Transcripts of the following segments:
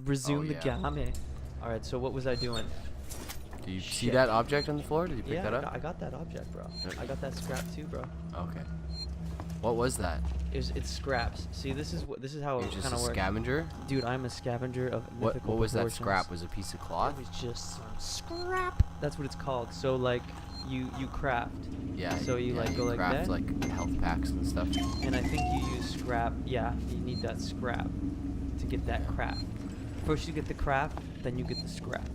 Resume the yeah. game. All right. So what was I doing? Do you see Shit. that object on the floor? Did you pick that up? I got that object, bro. I got that scrap too, bro. Okay. What was that? It's scraps. See, this is how You're it just kind a of works. scavenger? Dude, I'm a scavenger of What mythical was that proportions. scrap? Was it a piece of cloth? It was just some scrap. That's what it's called. So like you craft. Yeah. So you like go like craft that. like health packs and stuff. And I think you use scrap. Yeah, you need that scrap to get that craft. First you get the craft, then you get the scrap.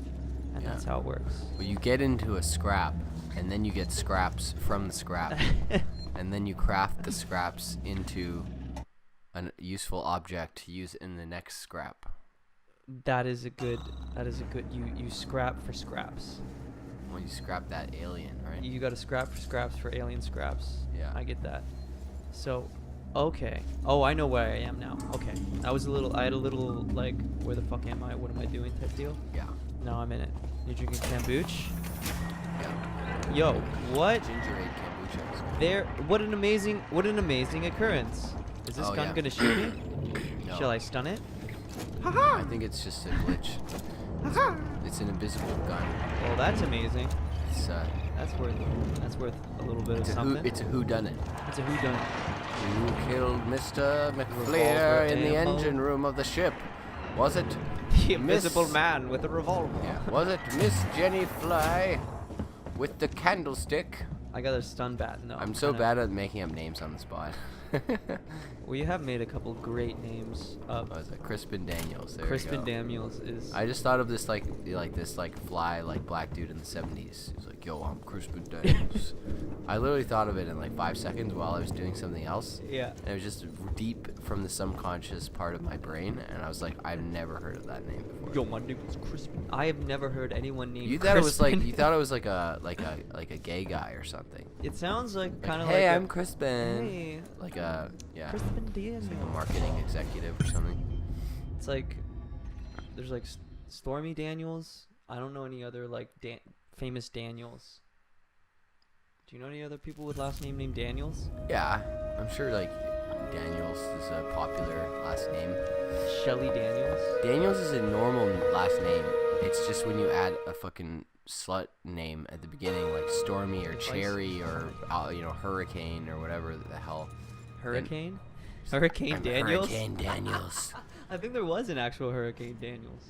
And Yeah. that's how it works. Well, you get into a scrap, and then you get scraps from the scrap, and then you craft the scraps into a useful object to use in the next scrap. That is a good you scrap for scraps. When you scrap that alien, right? You got to scrap for scraps for alien scraps. Yeah. I get that. So, okay. Oh, I know where I am now. Okay. I had a little like, where the fuck am I? What am I doing type deal. Yeah. Now I'm in it. You're drinking kombucha? Yeah. Yo, what? Ginger ale kombucha. is good. There. What an amazing occurrence. Is this Oh, gun yeah. gonna shoot me? No. Shall I stun it? I think it's just a glitch. It's an invisible gun. Well, that's amazing. It's That's worth a little bit of it's a something. it's a whodunit. It's a whodunit. Who killed Mr. Revolver McFleer in the ammo. engine room of the ship? Was it? The invisible Miss- man with a revolver. Yeah. Was it Miss Jenny Fly with the candlestick? I got a stun bat. No. I'm so bad at making up names on the spot. We have made a couple great names of What was it? Crispin Daniels. There Crispin you go. Daniels is. I just thought of this like fly like black dude in the 70s. He's like, yo, I'm Crispin Daniels. I literally thought of it in like 5 seconds while I was doing something else. Yeah. And it was just deep from the subconscious part of my brain, and I was like, I've never heard of that name before. Yo, my name is Crispin. I have never heard anyone named. You thought it was like Crispin. a gay guy or something. It sounds like kind of Hey, like. I'm Crispin. Hey, Like a Crispin Daniels. it's like a marketing executive or something. It's like there's like Stormy Daniels. I don't know any other like famous Daniels. Do you know any other people with last name named Daniels? Yeah, I'm sure like Daniels is a popular last name. Shelly Daniels. Daniels is a normal last name. It's just when you add a fucking slut name at the beginning, like Stormy or Like Cherry or Hurricane or whatever the hell. Hurricane. Hurricane I'm Daniels. Hurricane Daniels. I think there was an actual Hurricane Daniels.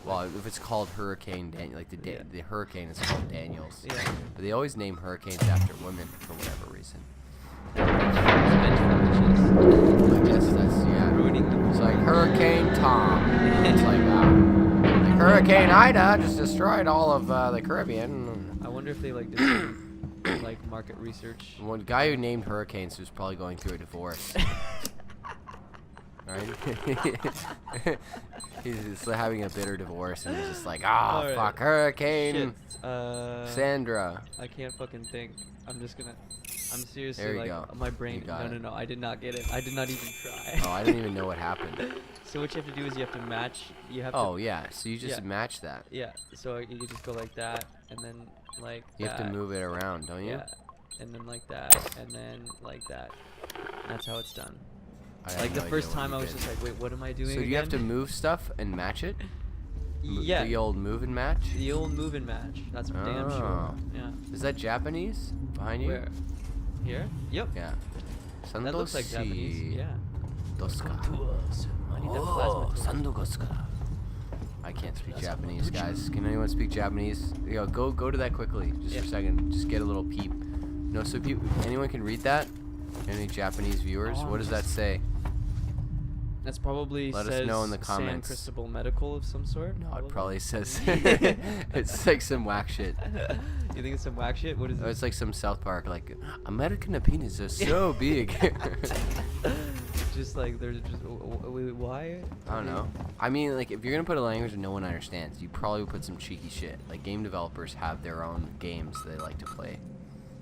Well, if it's called Hurricane Daniel, like Yeah. the hurricane is called Daniels. Yeah. But they always name hurricanes after women for whatever reason. I guess that's Ruining the It's like Hurricane Tom. It's like Hurricane Ida just destroyed all of the Caribbean. I wonder if they like did some, like market research. One guy who named hurricanes was probably going through a divorce. Right? He's just having a bitter divorce and he's just like, ah, Alright. fuck, Hurricane Shit. Sandra. I can't fucking think. I'm seriously There you like go. my brain. You got it. No. I did not get it. I did not even try. Oh, I didn't even know what happened. So what you have to do is you have to match. You have Oh, to. yeah, so you just Yeah. match that. Yeah. So you just go like that, and then like. You have to that. move it around, don't you? Yeah. And then like that, and then like that. That's how it's done. I have Like the no idea first what time you I was did. just like, wait, what am I doing? So you have to again? move stuff and match it? Yeah. The old move and match? The old move and match. That's for damn sure. Oh. Yeah. Is that Japanese behind you? Where? Here? Yep. Yeah. That looks like Japanese. Yeah. Doska. I need that Oh, plasma torch. sandogoska. I can't speak Japanese, guys. Can anyone speak Japanese? Yo, go to that quickly, just for a second. Just get a little peep. No, so anyone can read that? Any Japanese viewers? Oh, What does that say? That's probably Let us says know in the San comments. Cristobal Medical of some sort. No, it probably says it's like some whack shit. You think it's some whack shit? What is Oh, it? it's like some South Park, like American opinions are so big. Just like there's just why? I don't know. I mean, like, if you're gonna put a language that no one understands, you probably would put some cheeky shit. Like, game developers have their own games they like to play.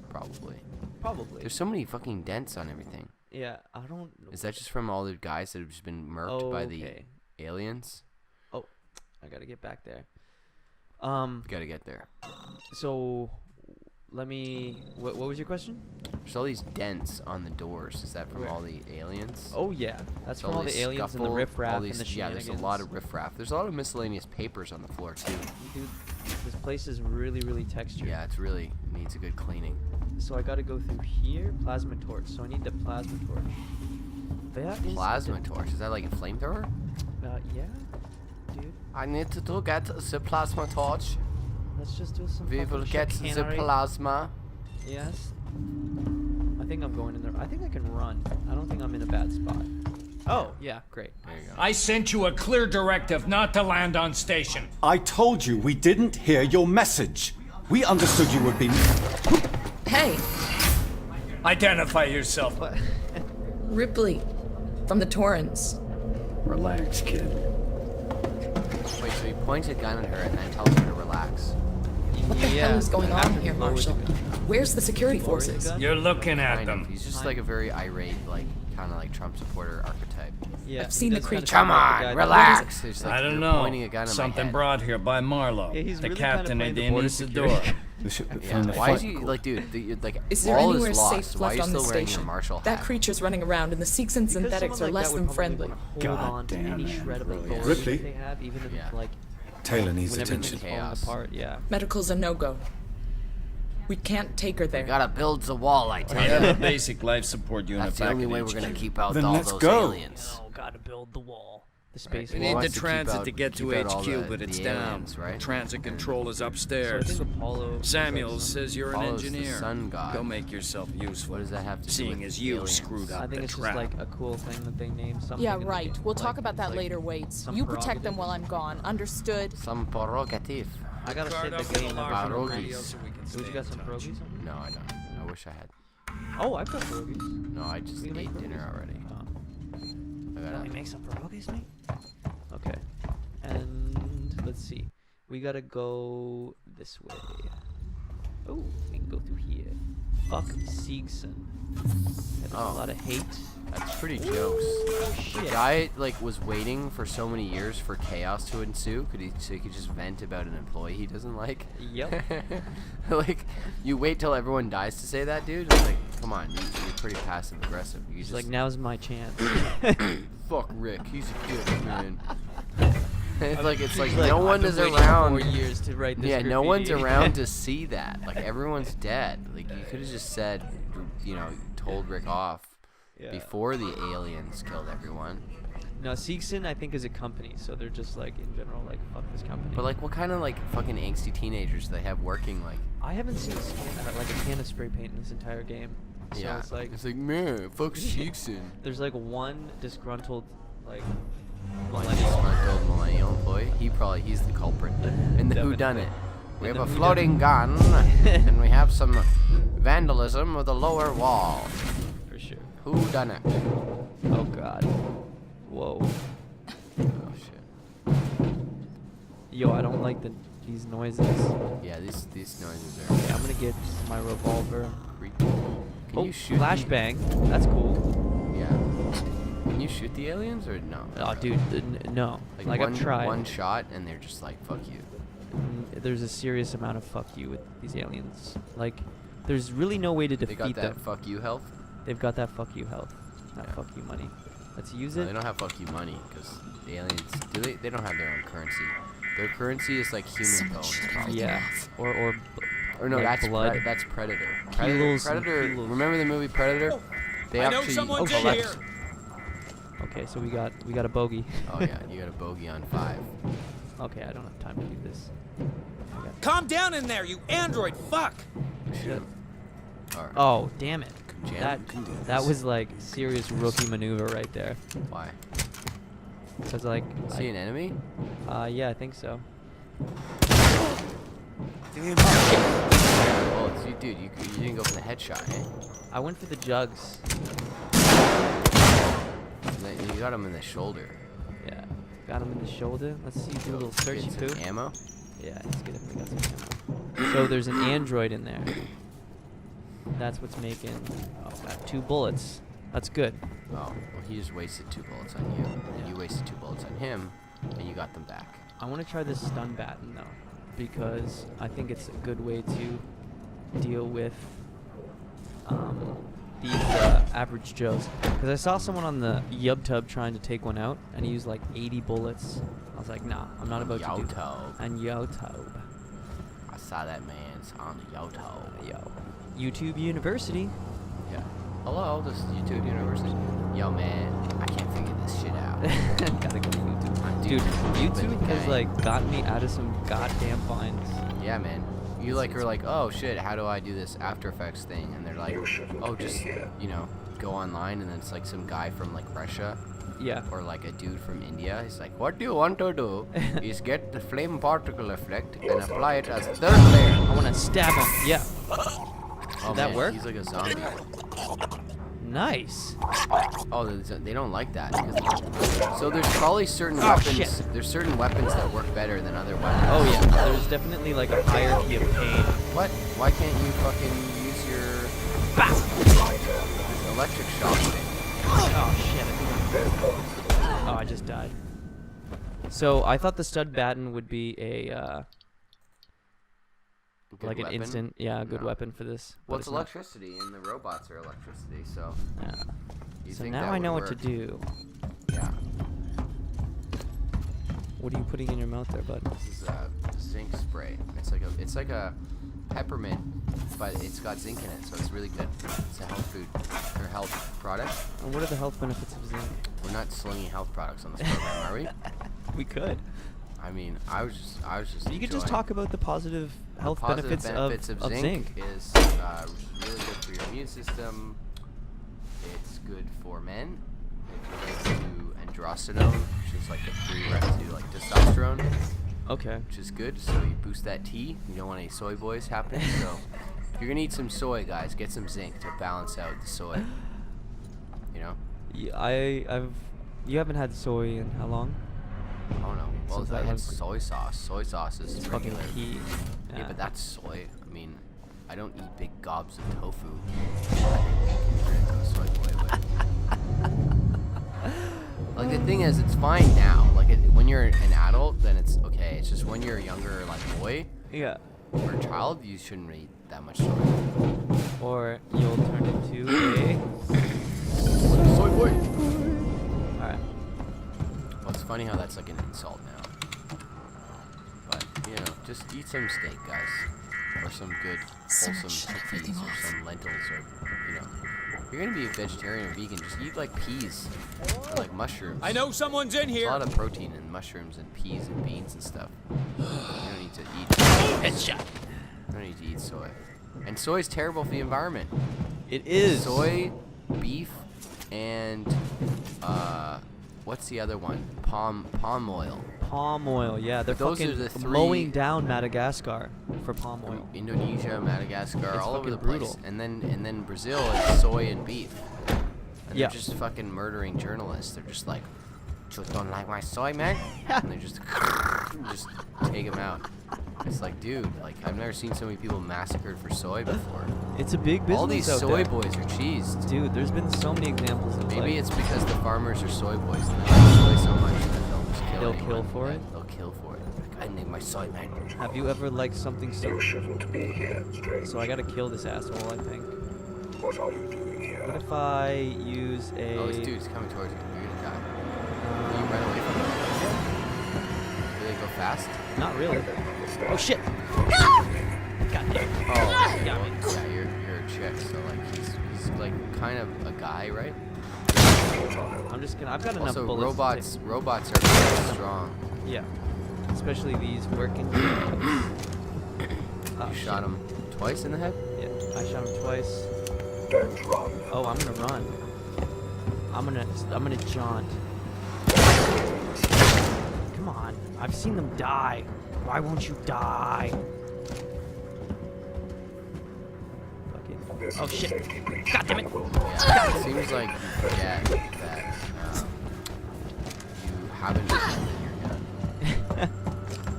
Probably. Probably. There's so many fucking dents on everything. Yeah, I don't. Is that just from all the guys that have just been murked by the Okay. aliens? I gotta get back there. You gotta get there. So let me. What was your question? There's all these dents on the doors. Is that from Where? all the aliens? Oh yeah, that's So from all this the aliens and the scuffle, riffraff all and these, the yeah, shenanigans. there's a lot of riffraff. There's a lot of miscellaneous papers on the floor too. Dude, this place is really, really textured. Yeah, it's really needs a good cleaning. So I gotta go through here, plasma torch. So I need the plasma torch. That is Plasma torch. Is that like a flamethrower? Yeah, dude. I need to get the plasma torch. Let's just do some. We will fucking get the chicanery. plasma. Yes. I think I'm going in there. I think I can run. I don't think I'm in a bad spot. Oh yeah, great. There you go. I sent you a clear directive not to land on station. I told you we didn't hear your message. We understood you would be... Hey, Identify yourself. What? Ripley, from the Torrens. Relax, kid. Wait, so he points a gun at her and then tells her to relax. What the hell is going on after here, he lowers the Marshal? gun. Where's the security Lowers the forces? gun? You're looking at Kind of. them. He's just like a very irate, like kind of like Trump supporter archetype. Yeah, I've he seen the does kinda creature. sound Come like the on, guy that- relax. It's like I don't you're know. pointing a gun at my Something head. brought here by Marlowe, Yeah, he's the really kinda captain playing of the the border Isidore. Yeah, why is he like, dude? Like Is there all anywhere is safe lost. Why are left you on still this wearing your station? Marshall That hat? creature's running around, and the Seeks and Because synthetics someone are like less that than would probably friendly. wanna Hold on to damn, any man, shred of really authority is. that they have, even if Yeah. like Taylor needs when everything's attention. falling Chaos. apart. Yeah. Medical's a no-go. We can't take her there. Gotta build the wall, I tell We have you. a basic life support unit That's the back only at way we're HQ. gonna keep out Then all let's those go. aliens. No, gotta build the wall. The space We He need wall. wants the to keep transit out- to get to keep out all HQ, the- but it's the down. aliens, right? Transit control is So I upstairs. think Apollo. Samuel says you're an Apollo's the engineer. sun god. Go make yourself useful. What does that have to do Seeing with as you aliens? screwed up I think the it's trap. just like a cool thing that they named something. Yeah, in the right. game. We'll Like, talk about that like later, Waits. some You protect prerogative. them while I'm gone. Understood? Some prerogative. I gotta Card save up the with game. a large I've got Pierogies. radio so we can Would stay you got in some touch. pierogies? No, I don't. I wish I had. Oh, I've got pierogies. No, I just We can make ate dinner pierogies. already. Oh. I Let me gotta. make some pierogies, mate. Okay. And let's see. We gotta go this way. Oh, we can go through here. Fuck Siegson. There's a Oh. lot of hate. That's pretty jokes. The Shit. guy like was waiting for so many years for chaos to ensue. So he could just vent about an employee he doesn't like. Yep. Like you wait till everyone dies to say that, dude. It's like, come on, you're pretty passive aggressive. You He's just like, now's my chance. fuck Rick. He's a good man. it's like He's no "I've one been is waiting around. 4 years to write this Yeah, no one's graffiti." around to see that. Like everyone's dead. Like you could have just said, told Rick off Yeah. before the aliens killed everyone. No, Siegson I think is a company, so they're just like in general like fuck this company. But like, what kind of like fucking angsty teenagers do they have working like? I haven't seen like a can of spray paint in this entire game. So Yeah, it's like man, fuck Sheikson. there's like one disgruntled like Like millennial. disgruntled millennial employee. He's the culprit. And the Definitely. whodunit. We In have the a whodunit. floating gun, and we have some vandalism with the lower wall. For sure. Who done it? Oh god. Whoa. Oh shit. Yo, I don't like these noises. Yeah, these noises are Okay, I'm gonna get my revolver. creepy. Can Oh, you shoot? flashbang. That's cool. Yeah. Can you shoot the aliens or no? Oh, dude, no. Like one, I've tried. one shot and they're just like fuck you. There's a serious amount of fuck you with these aliens. Like, there's really no way to They defeat got that them. fuck you health. They've got that fuck you health, not Yeah. fuck you money. Let's use No, it. they don't have fuck you money because the aliens do they? They don't have their own currency. Their currency is like human bones. Probably. Yeah, or Or no, like that's blood. That's Predator. Kilos and Predator. kilos. Remember the movie Predator? They I know actually someone's in collect. here. Okay, so we got a bogey. Oh yeah, you got a bogey on 5. Okay, I don't have time to do this. Okay. Calm down in there, you android fuck! Shoot him. Or, Oh, damn it. Jam That can do that this. was like serious rookie maneuver right there. Why? Cause like, See an enemy? yeah, I think so. Well, it's, dude, you didn't go for the headshot, eh? I went for the jugs. You got him in the shoulder. Yeah, got him in the shoulder. Let's see, do a little Get searchy some poo. ammo. Yeah, let's get him. We got some ammo. So there's an android in there. That's what's making. Oh, got 2 bullets. That's good. Oh, well, he just wasted 2 bullets on you, and you wasted 2 bullets on him, and you got them back. I want to try this stun baton though, because I think it's a good way to deal with these average Joes. Because I saw someone on the YubTub trying to take one out, and he used like 80 bullets. I was like, nah, I'm not about to do that. YouTube. And YubTub. I saw that man's on the YouTube. Yo. YouTube University. Yeah. Hello, this is YouTube University. Yo, man, I can't figure this shit out. Gotta go to YouTube. Dude, YouTube YouTube has gang. like gotten me out of some goddamn finds. Yeah, man. You like are like, oh shit, how do I do this After Effects thing? And they're like, oh, just go online, and then it's like some guy from like Russia Yeah. or like a dude from India. He's like, what do you want to do is get the flame particle effect and apply it as third layer. I want to stab him. Yeah. Oh, that man, work? He's like a zombie. Nice. Oh, they don't like that. So there's probably certain Oh, weapons. shit. There's certain weapons that work better than other weapons. Oh yeah. There's definitely like a hierarchy of pain. What? Why can't you fucking use your electric shock thing? Oh shit. Oh, I just died. So I thought the stud baton would be a Good like weapon? an instant, yeah, good No. weapon for this. but Well, it's not. electricity, and the robots are electricity, so. Yeah. You So think now that I would know what work. to do. Yeah. What are you putting in your mouth there, bud? This is zinc spray. It's like a peppermint, but it's got zinc in it, so it's really good. It's a health food or health product. And what are the health benefits of zinc? We're not slinging health products on this program, are we? We could. I mean, I was just. You could just enjoying- talk about the positive health Positive benefits, of of zinc. is really good for your immune system. It's good for men. It relates to androstenone, which is like a prerequisite to like testosterone, Okay. which is good. So you boost that T. You don't want any soy boys happening. So if you're gonna eat some soy, guys, get some zinc to balance out the soy. You know? Yeah, you haven't had soy in how long? I don't know. Well, Since I I had like- soy sauce. Soy sauce is It's fucking regular. key. Yeah, but that's soy. I mean, I don't eat big gobs of tofu. Soy boy, but like the thing is, it's fine now. Like when you're an adult, then it's okay. It's just when you're a younger like boy Yeah. or a child, you shouldn't eat that much soy. Or you'll turn into a. Soy boy. Alright. Well, it's funny how that's like an insult now. But just eat some steak, guys, or some good wholesome chickpeas or some lentils, or if you're gonna be a vegetarian or vegan, just eat like peas or like mushrooms. I know someone's in There's a here. lot of protein in mushrooms and peas and beans and stuff. You don't need to eat. Headshot. You don't need to eat soy. And soy is terrible for the environment. It is. Soy, beef, and what's the other one? Palm oil. Palm oil, yeah. They're Those fucking are the three- mowing down Madagascar for palm oil. Indonesia, Madagascar, It's all over the fucking place. brutal. And then Brazil is soy and beef. And Yeah. they're just fucking murdering journalists. They're just like, you don't like my soy, man? And they just take them out. It's like, dude, like I've never seen so many people massacred for soy before. It's a big business All these out soy there. boys are cheesed. Dude, there's been so many examples of Maybe like, it's because the farmers are soy boys and they like soy so much that they'll just kill They'll anyone kill for that- it? They'll kill for it. Like, I need my soy, man. Have you ever liked something so? So I gotta kill this asshole, I think. What if I use a? Oh, this dude's coming towards you. You're gonna die. Can you run away from him? Do they go fast? Not really. Oh shit! God damn. Oh, Got me. yeah, you're a chick, so like he's like kind of a guy, right? I'm just gonna. I've got enough Also, bullets. robots are very strong. Yeah. Especially these working. Oh, You shot him twice in the head? Yeah, I shot him twice. Oh, I'm gonna run. I'm gonna jaunt. Come on. I've seen them die. Why won't you die? Fucking. Oh shit. God damn it. Yeah, it seems like you forget that you haven't defended your gun.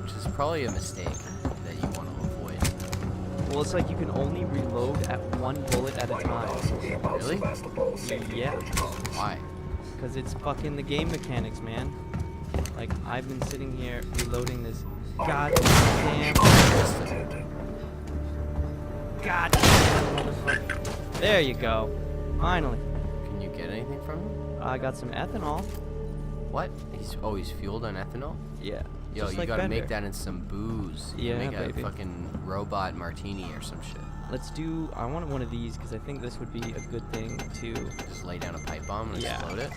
Which is probably a mistake that you want to avoid. Well, it's like you can only reload at one bullet at a time. Really? Yeah. Why? Because it's fucking the game mechanics, man. Like, I've been sitting here reloading this goddamn. God damn, motherfucker. There you go. Finally. Can you get anything from him? I got some ethanol. What? He's fueled on ethanol? Yeah. Yo, just you like gotta Bender. make that in some booze. You Yeah, make baby. a fucking robot martini or some shit. Let's do. I want one of these because I think this would be a good thing to. Just lay down a pipe bomb and Yeah. explode it.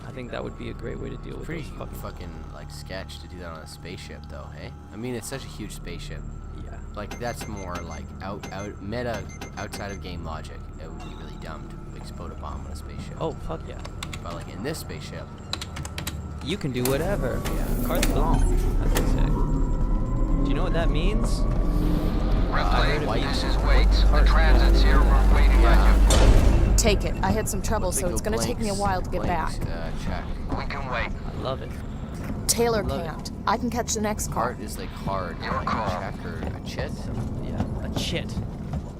I think that would be a great way to deal with Pretty those fucking. like sketch to do that on a spaceship though, hey? I mean, it's such a huge spaceship. Yeah. Like that's more like meta outside of game logic. It would be really dumb to explode a bomb on a spaceship. Oh fuck yeah. But like in this spaceship, You can do whatever. Yeah. Carte blanche, as they say. Do you know what that means? Ripley, this is Waits. The transit's here. We're waiting on Take it. I had some trouble, so Bingo it's gonna take me a blanks- while to get back. blanks, check. you. We can wait. I love it. Taylor Love it. can't. I can catch the next car. Cart is like hard, Your like call. a check or a chit. Yeah. A chit.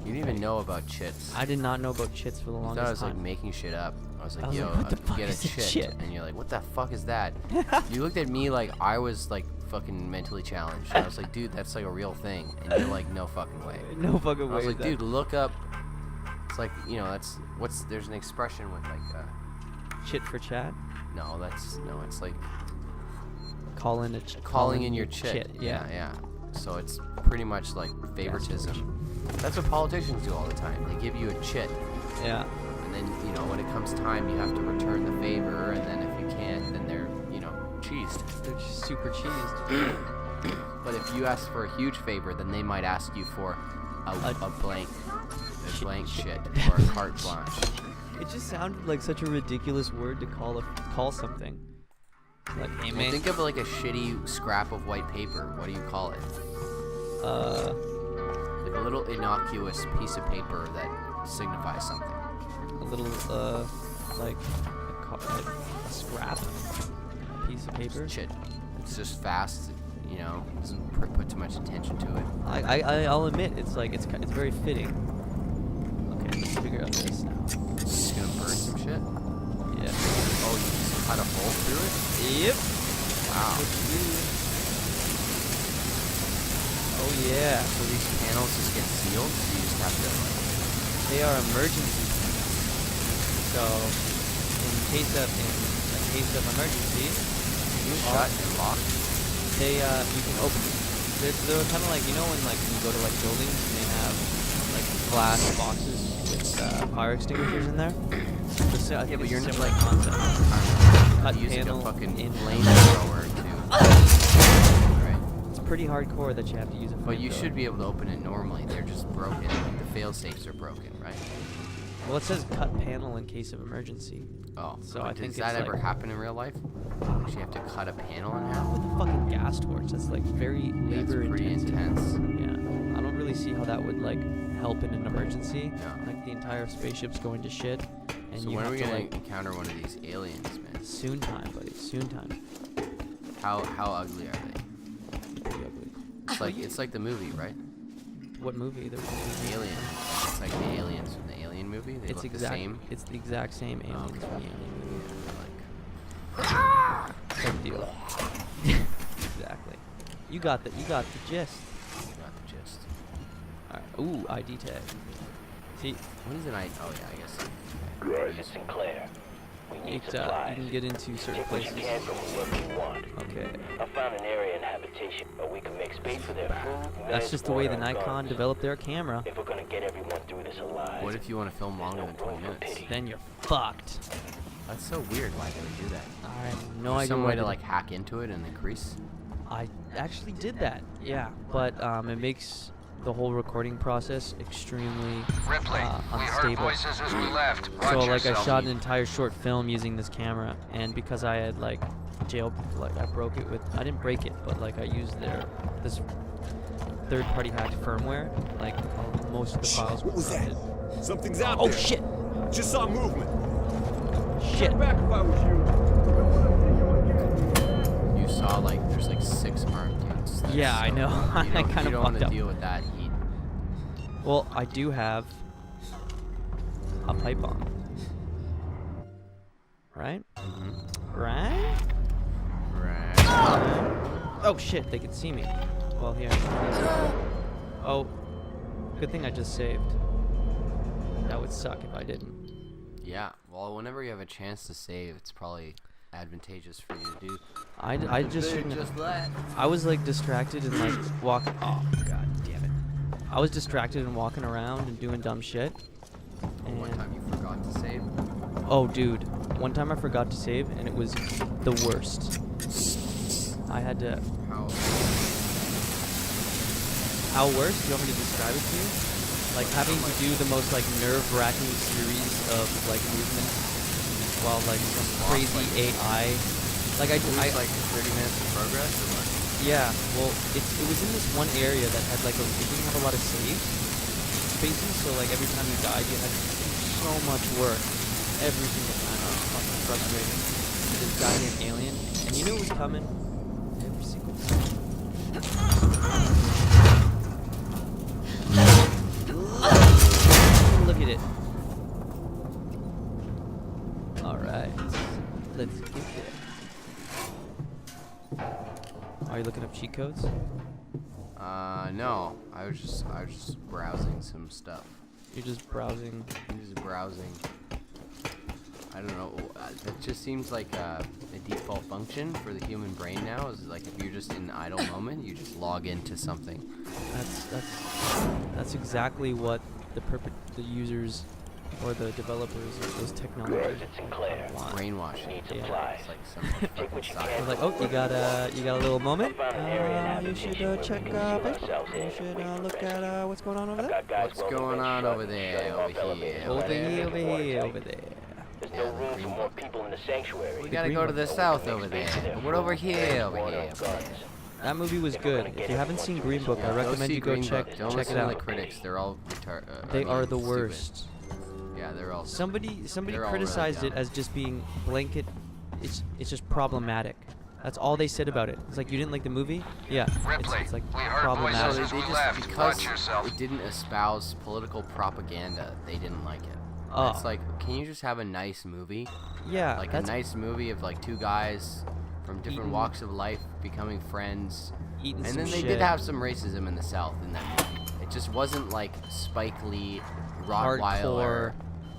You didn't even know about chits. I did not know about chits for the I longest thought I was time. like making shit up. I was like, I was yo, like, what the fuck get is a a chit. chit? And you're like, what the fuck is that? You looked at me like I was like fucking mentally challenged. I was like, dude, that's like a real thing. And you're like, no fucking way. No fucking way. I was is like, that- dude, look up. It's like, you know, there's an expression with like, Chit for chat. no, it's like Call in a calling in your chit. Yeah. Yeah. So it's pretty much like favoritism. That's what politicians do all the time. They give you a chit. Yeah. And then, you know, when it comes time, you have to return the favor, and then if you can't, then they're, you know, cheesed. They're just super cheesed. But if you ask for a huge favor, then they might ask you for a blank shit or a carte blanche. It just sounded like such a ridiculous word to call something. Like, hey Well, man. think of like a shitty scrap of white paper. What do you call it? Like a little innocuous piece of paper that signifies something. a little like a scrap, a piece of paper. Shit. It's just fast, you know, doesn't put too much attention to it. I'll admit it's like it's very fitting. Okay, let's figure out this now. Just gonna burn some shit. Yeah. Oh, you just cut a hole through it? Yep. Wow. Oh yeah. So these panels just get sealed, so you just have to like, They are emergency. So, in case of emergency, shut and lock. you can open. They're kind of like, you know when like you go to like buildings and they have like glass boxes with fire extinguishers in there. Yeah, but you're not like like concept. Cut using a panel fucking in flamethrower to. Right. It's pretty hardcore that you have to use a But you flamethrower. should be able to open it normally. They're just broken. The fail safes are broken, right? Well, it says cut panel in case of emergency. Oh, So but I think does that it's ever like- happen in real life? Actually, have to cut a panel in half. With a fucking gas torch, that's like very That's labor pretty intensive. intense. Yeah, I don't really see how that would like help in an emergency. No. Like the entire spaceship's going to shit, and So you when are have we to gonna like encounter one of these aliens, man? soon time, buddy, soon time. How ugly are they? Pretty ugly. It's like the movie, right? What movie? There was a movie. Alien. It's like the aliens from the Alien movie. They It's look exact. the same. It's the exact same aliens Okay. from the Alien movie. Like, Same deal. Exactly. You got the gist. you got the gist. Alright. Ooh, ID tag. See, What is an I? Oh yeah, I guess. Good, it's Sinclair. We need you supplies. can get into certain Take what you places. can from whoever you want. Okay. I found an area in habitation where we can make space for their food. That's meds, just the way the water, and Nikon guns. developed their camera. If we're gonna get everyone through this alive. What if you want to film longer than 20 minutes? Then you're fucked. That's so weird. Why they would do that? I have no There's idea. some why way to they- like hack into it and increase. I actually did that. Yeah, but it makes the whole recording process extremely Ripley, we heard unstable. voices as we left. Watch So like I yourself. shot an entire short film using this camera, and because I had like I broke it with, I didn't break it, but like I used this third-party hacked firmware. Like most of the files were What was that? corrupted. Something's out Oh there. shit! Just saw movement. Shit! Back if I was you. You saw like there's like 6 armed dudes. That's Yeah, I so- know. You I don't, kinda you don't want fucked to up. deal with that heat. Well, I do have a pipe bomb. Right? Right? Right. Oh shit, they can see me. Well, here. Oh. Good thing I just saved. That would suck if I didn't. Yeah. Well, whenever you have a chance to save, it's probably advantageous for you to do. I just shouldn't have. just let. I was like distracted and like walking. Oh god damn it! I was distracted and walking around and doing dumb shit. And One time you forgot to save. oh dude, one time I forgot to save and it was the worst. I had to. How worse? Do you want me to describe it to you? Like having to do the most like nerve-wracking series of like movements while like some crazy AI. Like I like 30 minutes of progress or what? yeah. Well, it was in this one area that had like it didn't have a lot of save spaces, so like every time you died, you had to do so much work every single time. It was fucking frustrating. This goddamn alien, and you knew it was coming every single time. Look at it. Alright. Let's get it. Are you looking up cheat codes? No. I was just browsing some stuff. You're just browsing. I'm just browsing. I don't know. That just seems like a default function for the human brain now. Is like if you're just in an idle moment, you just log into something. That's exactly what the users or the developers of those technologies Visit Sinclair. want. Brainwashing. Need Yeah. supplies. It's like some Take what you fucking can. They're like, oh, you got a little moment. I found an area in You should habitation check where we can Facebook. secure ourselves You in. should Wait for look rescue. at what's going on over I've there. got guys What's welding going men on shut, over there, shutting off over elevators, here, Over letting here, them over get here, watertight. over there. There's Yeah, no the room green for more one. people in the sanctuary. We gotta green go to one. the But we south can over make there. space for them What over fools and here, over water here? and guns. That movie was good. If you haven't seen Green Book, I Go recommend see you go Green check Book. Don't check listen it to the out. critics. They're all They are the stupid. worst. Yeah, they're all. Somebody They're all really criticized it dumb. as just being blanket. It's just problematic. That's all they said about it. It's like you didn't like the movie? Yeah. Ripley, It's like we heard problematic. voices. So they we just left. because Watch yourself. it didn't espouse political propaganda, they didn't like it. Oh. It's like, can you just have a nice movie? Yeah, Like a that's nice movie of like two guys from different Eating- walks of life becoming friends. eating And some then they shit. did have some racism in the South in that movie. It just wasn't like Spike Lee, Hardcore.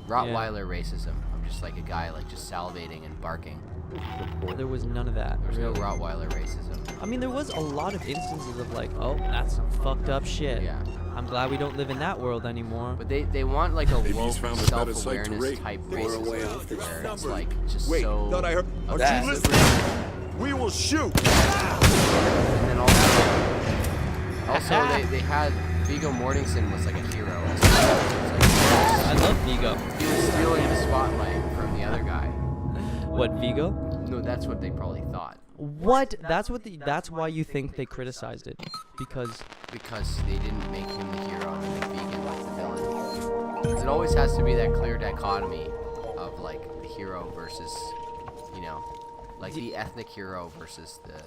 Rottweiler racism. I'm just like a guy like just salivating and barking. There was none of that. There's no really. Rottweiler racism. I mean, there was a lot of instances of like, oh, that's some fucked up shit. Yeah. I'm glad we don't live in that world anymore. But they want like a Maybe woke he's found a better site to self-awareness raid. type They were away racism off this where it's number. like just Wait, so thought I heard. Are that- you listening? We will shoot. and then also they had Viggo Mortensen was like a hero. It's I like, love Vigo. he was stealing the spotlight from the other guy. What, Vigo? No, that's what they probably thought What? That's why you think they criticized it. Because because they didn't make him the hero and make Vegan like the villain. 'Cause it always has to be that clear dichotomy of like the hero versus, you know, like the ethnic hero versus the.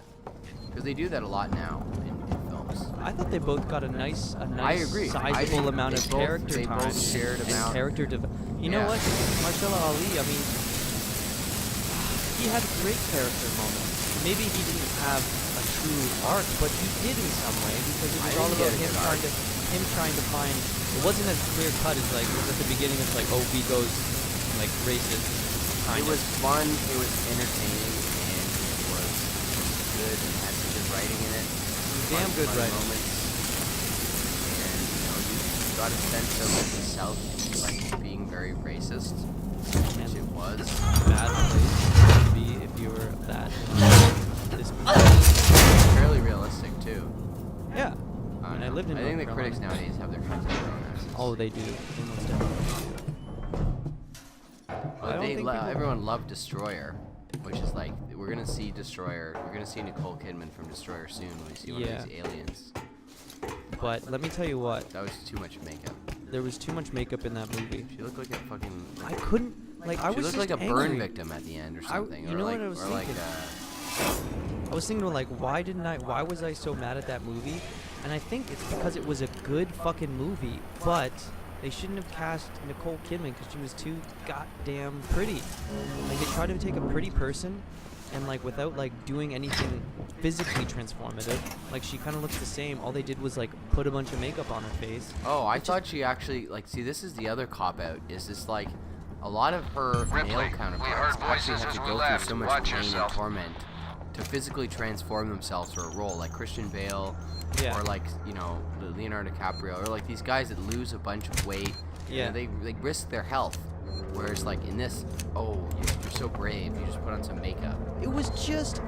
Because they do that a lot now in films. I thought they both got a nice agree. I sizable think amount they of both- character they time both shared and amount. character You know Yeah. what? Marcelo Ali, I mean, he had great character moments. Maybe he didn't have a true arc, but he did in some way because it I was all think he about had a good him trying to find. It wasn't as clear cut as like at the beginning. It's like, oh, Vigo's like racist. It was fun, it was entertaining, and it was good and had some good writing in it. Damn good fun writing. moments. And you got a sense of the South like being very racist, which it was. bad place to be if you were that. This Fairly realistic too. yeah. I And I lived in I think the North critics Carolina. nowadays have their kinds of pronouns. Oh, they do. They most definitely do. I don't think people- Everyone loved Destroyer, which is like we're gonna see Destroyer. We're gonna see Nicole Kidman from Destroyer soon when we see one Yeah. of these aliens. But let me tell you what, That was too much makeup. there was too much makeup in that movie. She looked like a fucking. I couldn't like. I She was looked just like a angry. burn victim at the end or something. you or know like, what I was or like, thinking? I was thinking like, why was I so mad at that movie? And I think it's because it was a good fucking movie, but they shouldn't have cast Nicole Kidman because she was too goddamn pretty. Like they tried to take a pretty person and like without like doing anything physically transformative. Like she kind of looks the same. All they did was like put a bunch of makeup on her face. Oh, I thought she actually like. See, this is the other cop out. Is this like a lot of her male Ripley, we counterparts heard actually voices have to as we go through left. so much Watch pain yourself. and torment to physically transform themselves for a role, like Christian Bale, Yeah. or like Leonardo DiCaprio, or like these guys that lose a bunch of weight. Yeah. They risk their health. Whereas like in this, you're so brave. You just put on some makeup. It was just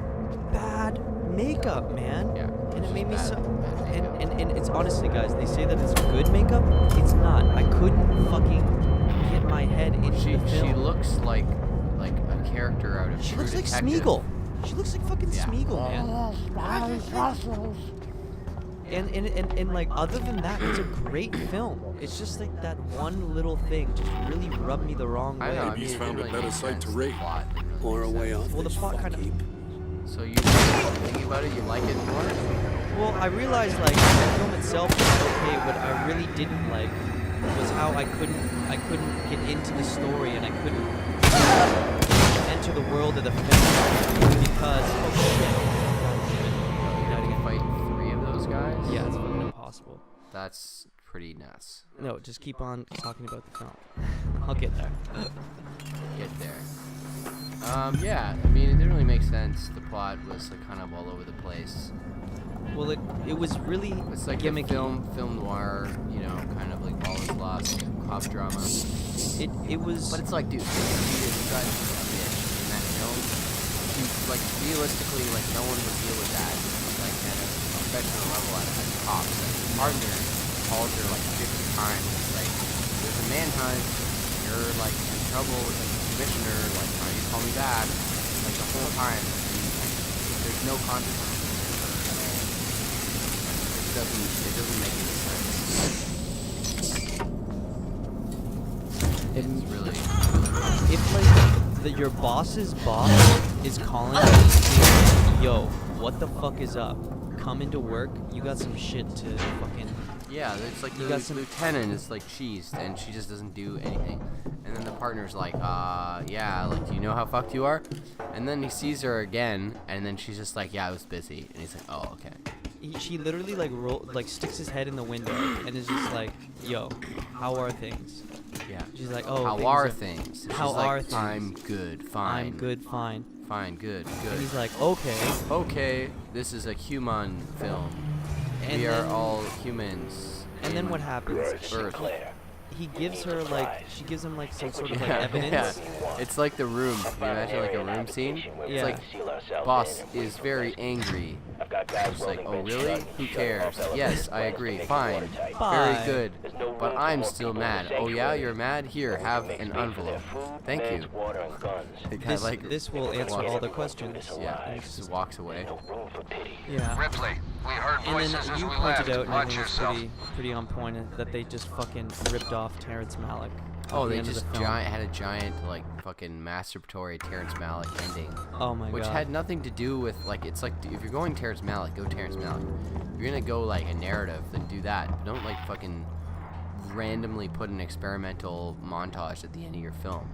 bad makeup, man. Yeah, And it's it made me just so. bad makeup. And it's honestly, guys, they say that it's good makeup. It's not. I couldn't fucking get my head into She the film. looks like a character out of She True looks like Detective. Smeagol. She looks like fucking Yeah. Smeagol, man. And like other than that, it's a great film. It's just like that one little thing just really rubbed me the wrong way. I know. I Maybe he's mean, it found a really better makes site to sense, raid. the plot. It really Or a makes way sense. off Well, the this plot fuck kind of. heap. So you thinking about it? You like it more? Well, I realized like the film itself was okay. What I really didn't like was how I couldn't get into the story and I couldn't enter the world of the film because You had to fight 3 of those guys? yeah, it's fucking impossible. That's pretty nuts. No, just keep on talking about the film. I'll get there. Get there. Yeah, I mean, it didn't really make sense. The plot was like, kind of all over the place. Well, it was really It's like gimmicky. the film noir, kind of like all is lost cop drama. It was. But it's like, dude, this guy is a bitch in that film. Like, realistically, like, no one would deal with that, like, at a professional level as cops. Like, the partner calls her, like, 50 times. It's like, there's a manhunt, you're, like, in trouble with the commissioner, like, why don't you call me back? Like, the whole time. And, like, there's no consequences. It doesn't make any sense. It's really If like your boss's boss is calling you, saying, yo, what the fuck is up? Come into work. You got some shit to fucking. yeah, it's like You the got some- lieutenant is like cheesed and she just doesn't do anything. And then the partner's like, yeah, like, do you know how fucked you are? And then he sees her again and then she's just like, yeah, I was busy. And he's like, oh, okay. She literally like sticks his head in the window and is just like, yo, how are things? Yeah. She's like, oh, How things are things? And How she's like, are things? I'm good, fine. I'm good, fine. Fine, good, And good. he's like, okay. Okay, this is a human film. And We are then- all humans. And then in what happens? Earth. He gives her like, she gives him like some sort of like Yeah, evidence. yeah. It's like The Room. Can you imagine like a room scene? It's Yeah. like, boss is very angry. It's like, oh really? Who cares? Yes, I agree. Fine. Bye. Very good. But I'm still mad. Oh yeah, you're mad? Here, have an envelope. Thank you. The guy, This will answer walks- all the questions. Yeah, he just walks away. Yeah. Ripley, we heard And voices then as you we pointed left. out, and I Watch think it's yourself. pretty on point, that they just fucking ripped off Terrence Malick. Oh, at the they end of just the film. had a giant like fucking masturbatory Terrence Malick ending. Oh my Which god. had nothing to do with like, it's like, if you're going Terrence Malick, go Terrence Malick. If you're gonna go like a narrative, then do that. But don't like fucking randomly put an experimental montage at the end of your film.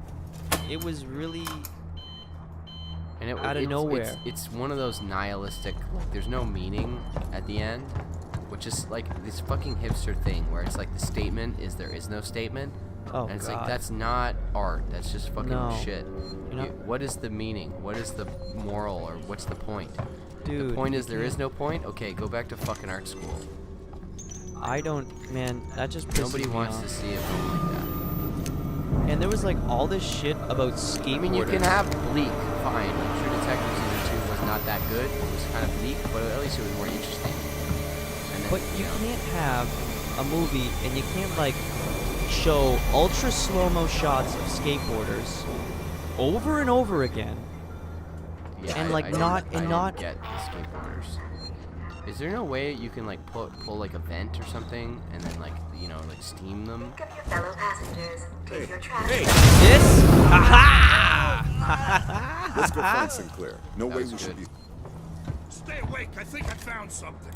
It was really. And it, Out of it's- nowhere. it's one of those nihilistic, like there's no meaning at the end, which is like this fucking hipster thing where it's like the statement is there is no statement. Oh And it's god. like, that's not art. That's just fucking No. shit. You're not- What is the meaning? What is the moral? Or what's the point? Dude. The point you is there is can't- no point? Okay, go back to fucking art school. I don't. Man, that just pisses Nobody me wants off. to see a film like And there was like all this shit about that. skateboarding. I mean, you can have Bleak, fine. Like, True Detective Season 2 was not that good. It was kind of bleak, but at least it was more interesting. And then, But you know, can't have a movie and you can't like show ultra slow-mo shots of skateboarders over and over again. yeah, and, like, I not- don't- and I don't not- get the skateboarders. Is there no way you can like pull like a vent or something and then like like steam them? Fellow passengers, take your trash. This? Aha! Let's go find Sinclair. No That way was we should good. be. Stay awake. I think I found something.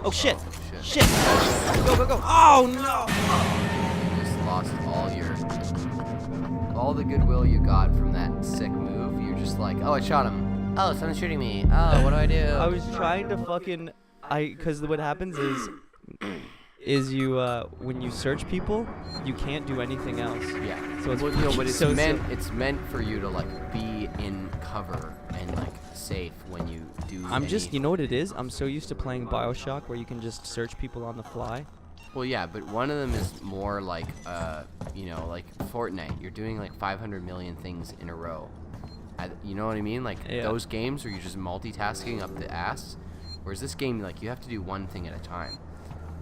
Oh shit! Oh, Shit! Go go go! Oh no! You just lost all all the goodwill you got from that sick move, you're just like, oh, I shot him. Oh, someone's shooting me. Oh, what do I do? I was trying to fucking because what happens is you when you search people, you can't do anything else. Yeah. So it's well, no, but it's so- it's meant for you to like be in cover and like safe when you do. I'm just, you know what it is? I'm so used to playing BioShock where you can just search people on the fly. Well, yeah, but one of them is more like, you know, like Fortnite. You're doing like 500 million things in a row. You know what I mean? Like Yeah. those games where you're just multitasking up the ass. Whereas this game, like you have to do one thing at a time,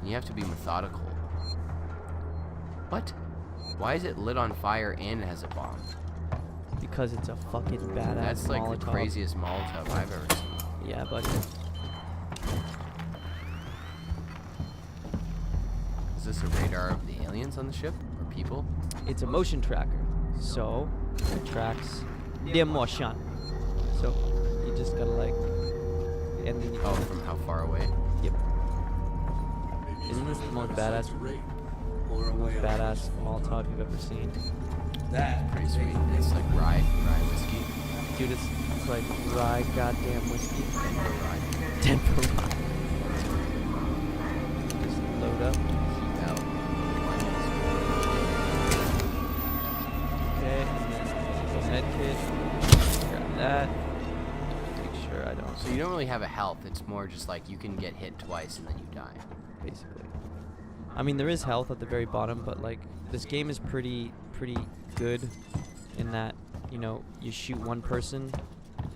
and you have to be methodical. What? Why is it lit on fire and it has a bomb? Because it's a fucking badass That's like Molotov. the craziest Molotov I've ever seen. Yeah, buddy. Is this a radar of the aliens on the ship or people? It's a motion tracker, so it tracks the motion. So you just gotta like, and then you Oh, from how far away? Yep. Isn't this the most badass Molotov you've ever seen? Pretty sweet. It's like rye whiskey. Dude, it's like rye goddamn whiskey. Denver rye. Denver rye. Just load up. Heat out. Okay, and then med kit. Grab that. Make sure I don't. So you don't really have a health. It's more just like you can get hit twice and then you die. Basically. I mean, there is health at the very bottom, but like this game is pretty good in that, you know, you shoot one person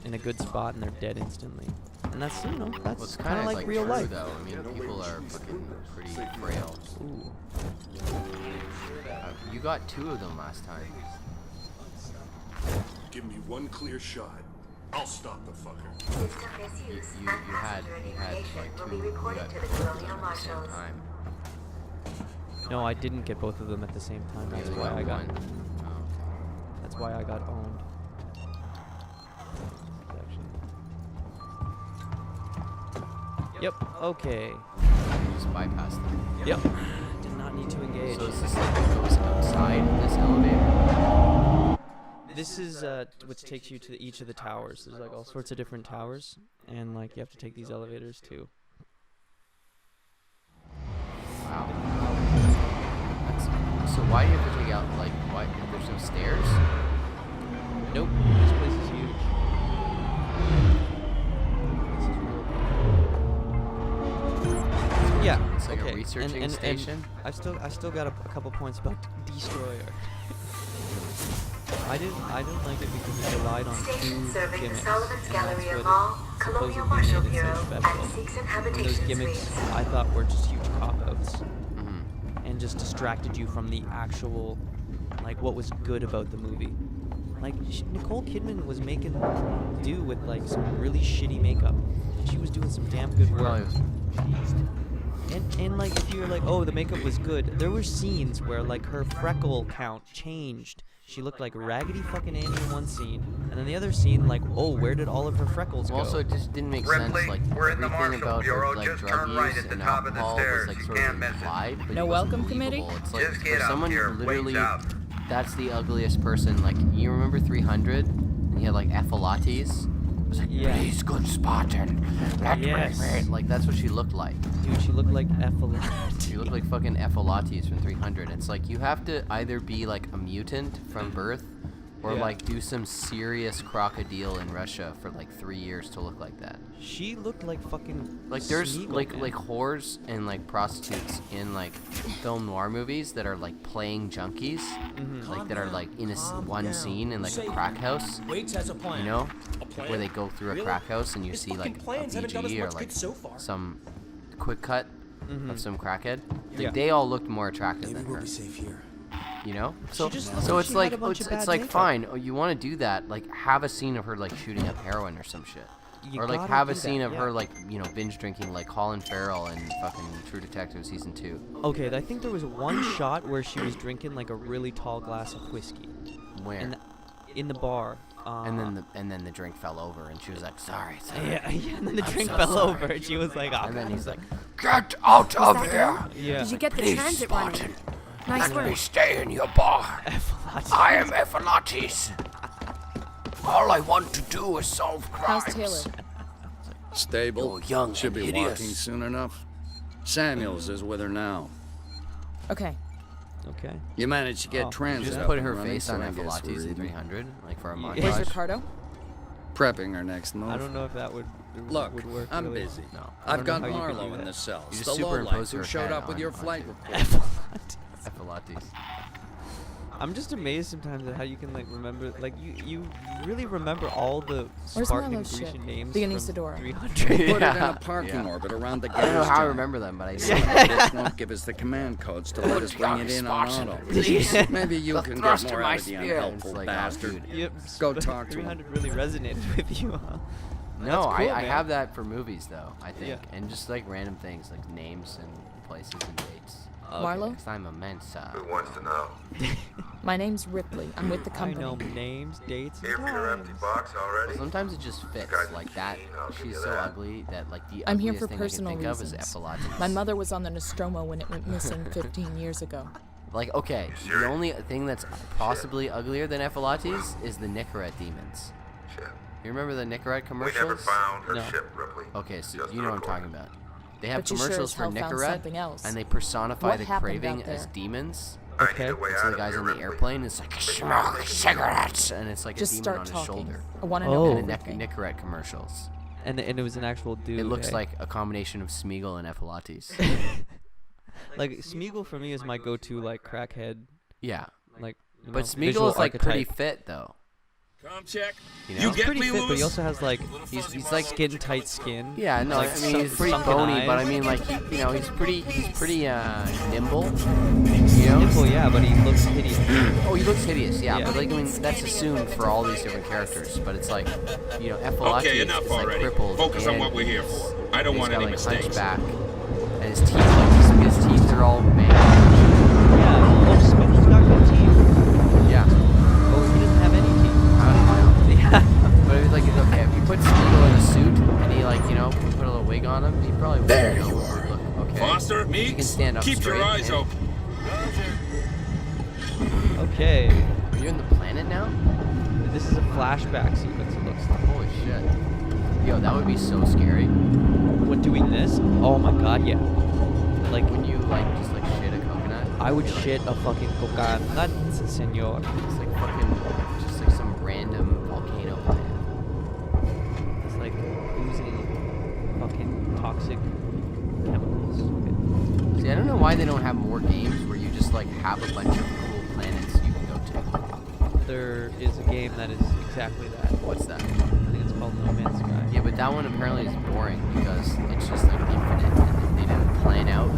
in a good spot and they're dead instantly. And that's, you know, Well, that's it's kind of like real true, life. though. I mean, people are fucking pretty frail. Ooh. You got 2 of them last time. Give me one clear shot. I'll stop the fucker. System misuse You and had passenger like information 2. will be You reported got to the both of them colonial at the same marshals. time. No, I didn't get both of them at the same time. You That's only why I got. one. Oh. That's why I got owned. Yep. Okay. You just bypass them. Yep. Did not need to engage. So is this like it goes outside this elevator? This is what takes you to each of the towers. There's like all sorts of different towers, and like you have to take these elevators too. Wow. That's, so why do you have to take out like why there's no stairs? Nope. This place is huge. This is real big. Yeah. It's like okay. a researching and station. I still got a couple points about Destroyer. I didn't like it because it relied on Station two serving the gimmicks. Solomon's and Gallery that's of what Mall, it Colonial supposedly Marshal made it so Bureau, special. and Seeks And Habitation those gimmicks Suites. I thought were just huge cop-outs Mm-hmm. and just distracted you from the actual, like, what was good about the movie. Like, Nicole Kidman was making do with, like, some really shitty makeup. She was doing some damn good Well, work. it was, And like, if you're like, oh, the makeup was good, there were scenes where, like, her freckle count changed. She looked like Raggedy fucking Annie in one scene, and then the other scene, like, oh, where did all of her freckles go? well, also it just didn't make Ripley, sense. Like we're in the everything Marshal about Bureau. her, like Just drug turn right use at the and top of the alcohol stairs. was like You sort can't of miss it. implied, but No it wasn't welcome committee? believable. It's like Just get for up someone here, who wait literally up. that's the ugliest person. Like you remember 300? And he had like Ephalates. It was like, Yeah. please, good Spartan. Let Yes. me. Like that's what she looked like. Dude, she looked like Ephilet. She looked like fucking Ephalates from 300. It's like you have to either be like a mutant from birth, or Yeah. like do some serious crocodile in Russia for like 3 years to look like that. She looked like fucking. Like there's Smeagol, like man. like whores and like prostitutes in like film noir movies that are like playing junkies, like that are like in a one scene in like a crack house. Waits has a plan. You know, A plan? where they go through a Really? crack house and you His see fucking like a plans haven't done us BG or much like good so far. some quick cut of some crackhead. Like Yeah. they all looked more attractive than her. safe here. You know, so just looked so like it's she had like a bunch of it's bad like makeup. fine. Oh, you want to do that? Like have a scene of her like shooting up heroin or some shit. You Or like gotta have a do scene that, of yeah. her like binge drinking like Colin Farrell and fucking True Detective season 2. Okay, I think there was one shot where she was drinking like a really tall glass of whiskey Where? in the bar. And then the drink fell over and she was like, sorry. yeah, and then the drink so fell sorry. over, and she was like, oh, And then God. he's like, get out of here! yeah. Did you get the Please, transit Spartan. running? Nice work. stay in your bar. Ephilotes. I am Ephilotes. All I want to do is solve How's crimes. Taylor? Stable. You're young Should and be hideous. walking soon enough. Samuels is with her now. Okay. Okay. You managed to get Oh, trans Just up put and her running, face so on I guess Ephilotes we're in even. 300, like for a Yeah. montage. Where's Ricardo? Prepping our next move. I don't know if that would Look, would work. I'm really. busy. No. I I've don't got know how you could Marlowe do in that. the cells. You The just lowlife superimpose who her showed head up with your on flight Taylor. report. Ephilotes. I'm just amazed sometimes at how you can like remember, like you really remember all the Where's Spartan Marlowe's Grecian ship? names The from Anesidora. 300. Put it in Yeah, a parking yeah. orbit around the I don't know gas how I giant. remember them, but I do. This won't give us the command codes to let us bring it in on auto. Maybe you The can get thrust of more my out of the spear. unhelpful It's like, bastard. dude. Yep, Go but talk to him. 300 really resonated with you, huh? No, That's cool, I man. have that for movies though. I think, Yeah. and just like random things like names and places and dates. Marlo? Because I'm a Mensa. wants to know? My name's Ripley. I'm with the I company. know names, dates, Here and for your empty times. box already? Sometimes it just fits Guys, like that. I'll give She's you so that. ugly that like the I'm here ugliest for thing personal I can think of reasons. is Ephilotes. My mother was on the Nostromo when it went missing 15 years ago. Like, okay, the only thing that's possibly uglier than Ephilotes is the Nicorette demons. Shit. You remember the Nicorette We commercials? never found her No. ship, Ripley. Okay, so Just you the know what I'm report. talking about. They have But you sure commercials as for hell found Nicorette, something else. and they personify What the happened craving out as there? demons. I Okay. need a way So out the of guys here, on the Ripley. airplane, it's like, smoke cigarettes, and it's like Just a demon on start his talking. shoulder. I want to Oh. know And the everything. Nicorette commercials. And it was an actual dude. It looks eh? like a combination of Smeagol and Ephilotes. like Smeagol for me is my go-to like crackhead. Yeah. Like, you But know, visual Smeagol is like pretty archetype. fit though. Com check. You know? You He's get pretty me, fit, but he Lewis? also has like He's like skin tight skin. yeah, no, like I mean he's pretty sunken bony, but I eyes. mean like he, you know, he's pretty nimble. You know? Nimble, yeah, but he looks hideous. Oh, he looks hideous, yeah, Yeah. but like I mean that's assumed for all these different characters, but it's like, you know, Ephilotes Okay, is enough like already. crippled. Focus on and what we're here for. I don't he's want got, any like, mistakes. hunchback, and his teeth, like his teeth are all banged. Yeah, well, Smeagol's got good teeth. Yeah. Oh, he doesn't have any teeth. I don't know. Yeah. But it's like, okay, if you put Smeagol in a suit and he like, you know, put a little wig on him, he probably would. There you know, you would are. Look, okay. Foster, He can Meeks, stand up keep straight. your eyes and- open. Okay. Are you in the planet now? This is a flashback sequence, it looks like. Holy shit. Yo, that would be so scary. What, doing this? Oh my god, yeah. Like, When you like just like shit a coconut. I would you're like- shit a fucking coconut, senor. It's like fucking just like some random volcano plant. It's like oozing fucking toxic chemicals. Okay. See, I don't know why they don't have more games where you just like have a bunch of cool planets you can go to. There is a game that is exactly that. What's that? I think it's called No Man's Sky. Yeah, but that one apparently is boring because it's just like infinite and they didn't plan out